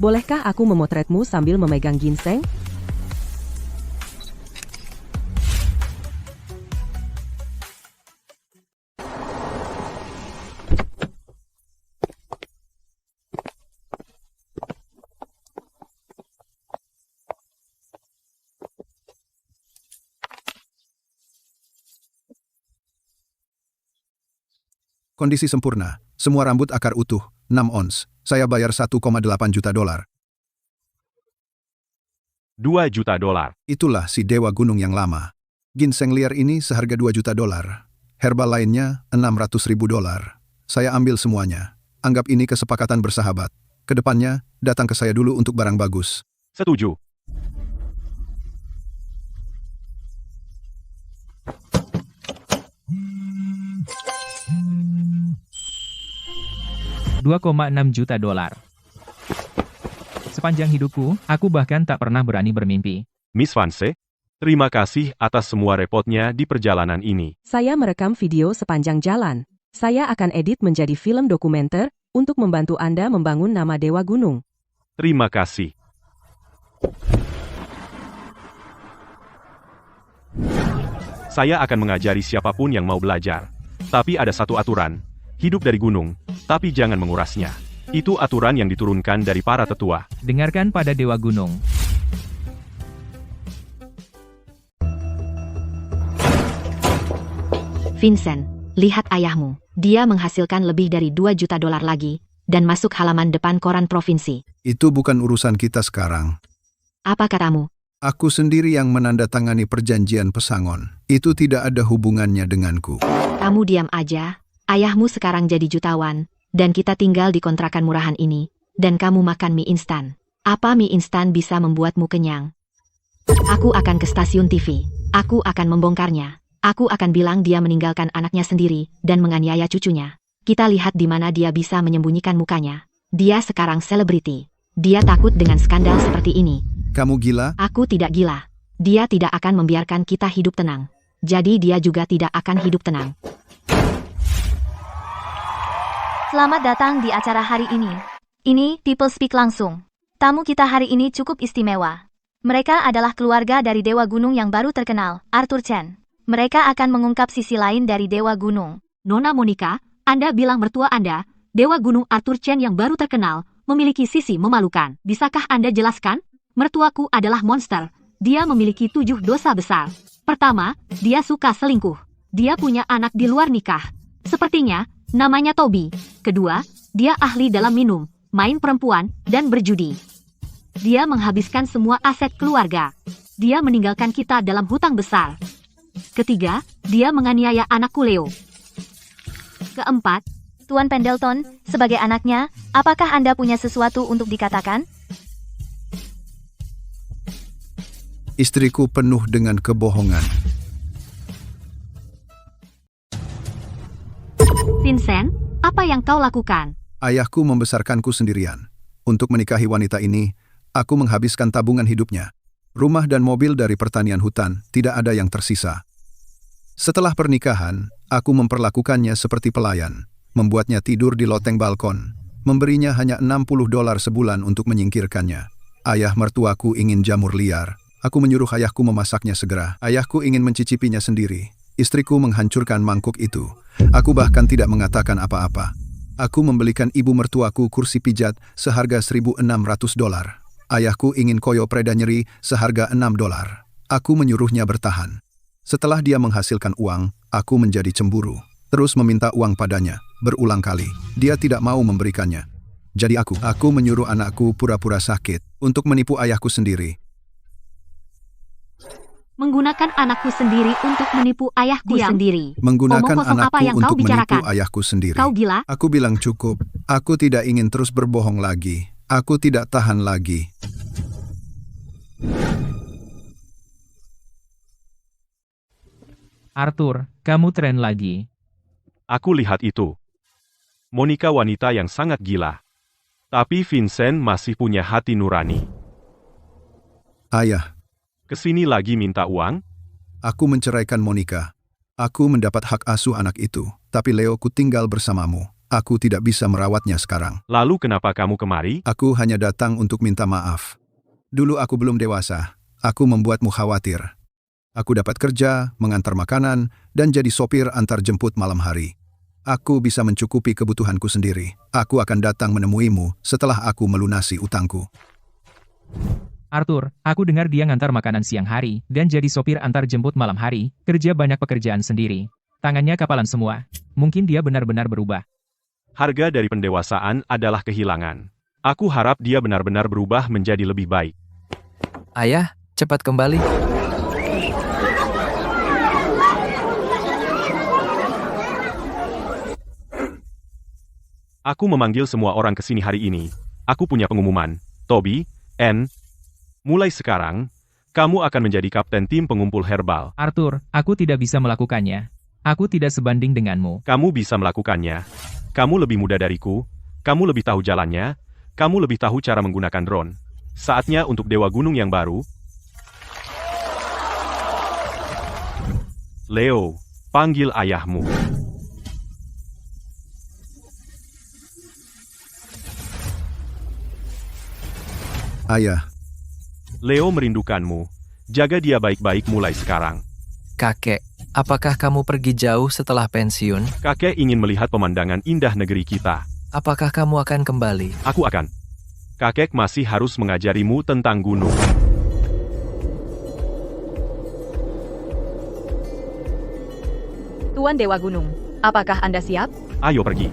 bolehkah aku memotretmu sambil memegang ginseng? Kondisi sempurna. Semua rambut akar utuh, 6 ons. Saya bayar 1,8 juta dolar. 2 juta dolar. Itulah si dewa gunung yang lama. Ginseng liar ini seharga 2 juta dolar. Herbal lainnya 600.000 dolar. Saya ambil semuanya. Anggap ini kesepakatan bersahabat. Kedepannya, datang ke saya dulu untuk barang bagus. Setuju. $2,6 juta. Sepanjang hidupku, aku bahkan tak pernah berani bermimpi. Miss Vance, terima kasih atas semua repotnya di perjalanan ini. Saya merekam video sepanjang jalan. Saya akan edit menjadi film dokumenter untuk membantu Anda membangun nama Dewa Gunung. Terima kasih. Saya akan mengajari siapapun yang mau belajar. Tapi ada satu aturan. Hidup dari gunung, tapi jangan mengurasnya. Itu aturan yang diturunkan dari para tetua. Dengarkan pada Dewa Gunung. Vincent, lihat ayahmu. Dia menghasilkan lebih dari 2 juta dolar lagi, dan masuk halaman depan koran provinsi. Itu bukan urusan kita sekarang. Apa katamu? Aku sendiri yang menandatangani perjanjian pesangon. Itu tidak ada hubungannya denganku. Kamu diam aja. Ayahmu sekarang jadi jutawan, dan kita tinggal di kontrakan murahan ini, dan kamu makan mie instan. Apa mie instan bisa membuatmu kenyang? Aku akan ke stasiun TV. Aku akan membongkarnya. Aku akan bilang dia meninggalkan anaknya sendiri, dan menganiaya cucunya. Kita lihat di mana dia bisa menyembunyikan mukanya. Dia sekarang selebriti. Dia takut dengan skandal seperti ini. Kamu gila? Aku tidak gila. Dia tidak akan membiarkan kita hidup tenang. Jadi dia juga tidak akan hidup tenang. Selamat datang di acara hari ini. Ini People Speak langsung. Tamu kita hari ini cukup istimewa. Mereka adalah keluarga dari Dewa Gunung yang baru terkenal, Arthur Chen. Mereka akan mengungkap sisi lain dari Dewa Gunung. Nona Monica, Anda bilang mertua Anda, Dewa Gunung Arthur Chen yang baru terkenal, memiliki sisi memalukan. Bisakah Anda jelaskan? Mertuaku adalah monster. Dia memiliki 7 dosa besar. Pertama, dia suka selingkuh. Dia punya anak di luar nikah. Sepertinya, namanya Toby. Kedua, dia ahli dalam minum, main perempuan, dan berjudi. Dia menghabiskan semua aset keluarga. Dia meninggalkan kita dalam hutang besar. Ketiga, dia menganiaya anakku Leo. Keempat, Tuan Pendleton, sebagai anaknya, apakah Anda punya sesuatu untuk dikatakan? Istriku penuh dengan kebohongan. Vincent, apa yang kau lakukan? Ayahku membesarkanku sendirian. Untuk menikahi wanita ini, aku menghabiskan tabungan hidupnya. Rumah dan mobil dari pertanian hutan, tidak ada yang tersisa. Setelah pernikahan, aku memperlakukannya seperti pelayan, membuatnya tidur di loteng balkon, memberinya hanya $60 sebulan untuk menyingkirkannya. Ayah mertuaku ingin jamur liar. Aku menyuruh ayahku memasaknya segera. Ayahku ingin mencicipinya sendiri. Istriku menghancurkan mangkuk itu. Aku bahkan tidak mengatakan apa-apa. Aku membelikan ibu mertuaku kursi pijat seharga $1.600. Ayahku ingin koyo preda nyeri seharga $6. Aku menyuruhnya bertahan. Setelah dia menghasilkan uang, aku menjadi cemburu. Terus meminta uang padanya, berulang kali. Dia tidak mau memberikannya. Jadi aku menyuruh anakku pura-pura sakit untuk menipu ayahku sendiri. Menggunakan anakku sendiri untuk menipu ayahku sendiri. Menggunakan Omong kosong apa anakku yang kau untuk menipu bicarakan? ayahku sendiri. Kau gila? Aku bilang cukup. Aku tidak ingin terus berbohong lagi. Aku tidak tahan lagi. Arthur, kamu tren lagi. Aku lihat itu. Monica wanita yang sangat gila. Tapi Vincent masih punya hati nurani. Ayah, Kesini lagi minta uang? aku menceraikan Monica. Aku mendapat hak asuh anak itu, tapi Leo ku tinggal bersamamu. Aku tidak bisa merawatnya sekarang. Lalu kenapa kamu kemari? Aku hanya datang untuk minta maaf. Dulu aku belum dewasa. Aku membuatmu khawatir. Aku dapat kerja, mengantar makanan, dan jadi sopir antar jemput malam hari. Aku bisa mencukupi kebutuhanku sendiri. Aku akan datang menemuimu setelah aku melunasi utangku. Arthur, aku dengar dia ngantar makanan siang hari, dan jadi sopir antar jemput malam hari, kerja banyak pekerjaan sendiri. Tangannya kapalan semua. Mungkin dia benar-benar berubah. Harga dari pendewasaan adalah kehilangan. Aku harap dia benar-benar berubah menjadi lebih baik. Ayah, cepat kembali. Aku memanggil semua orang ke sini hari ini. Aku punya pengumuman. Toby, Anne, mulai sekarang, kamu akan menjadi kapten tim pengumpul herbal. Arthur, aku tidak bisa melakukannya. Aku tidak sebanding denganmu. Kamu bisa melakukannya. Kamu lebih muda dariku, kamu lebih tahu jalannya, kamu lebih tahu cara menggunakan drone. Saatnya untuk Dewa Gunung yang baru. Leo, panggil ayahmu. Ayah, Leo merindukanmu. Jaga dia baik-baik mulai sekarang. Kakek, apakah kamu pergi jauh setelah pensiun? Kakek ingin melihat pemandangan indah negeri kita. Apakah kamu akan kembali? Aku akan. Kakek masih harus mengajarimu tentang gunung. Tuan Dewa Gunung, apakah Anda siap? Ayo pergi.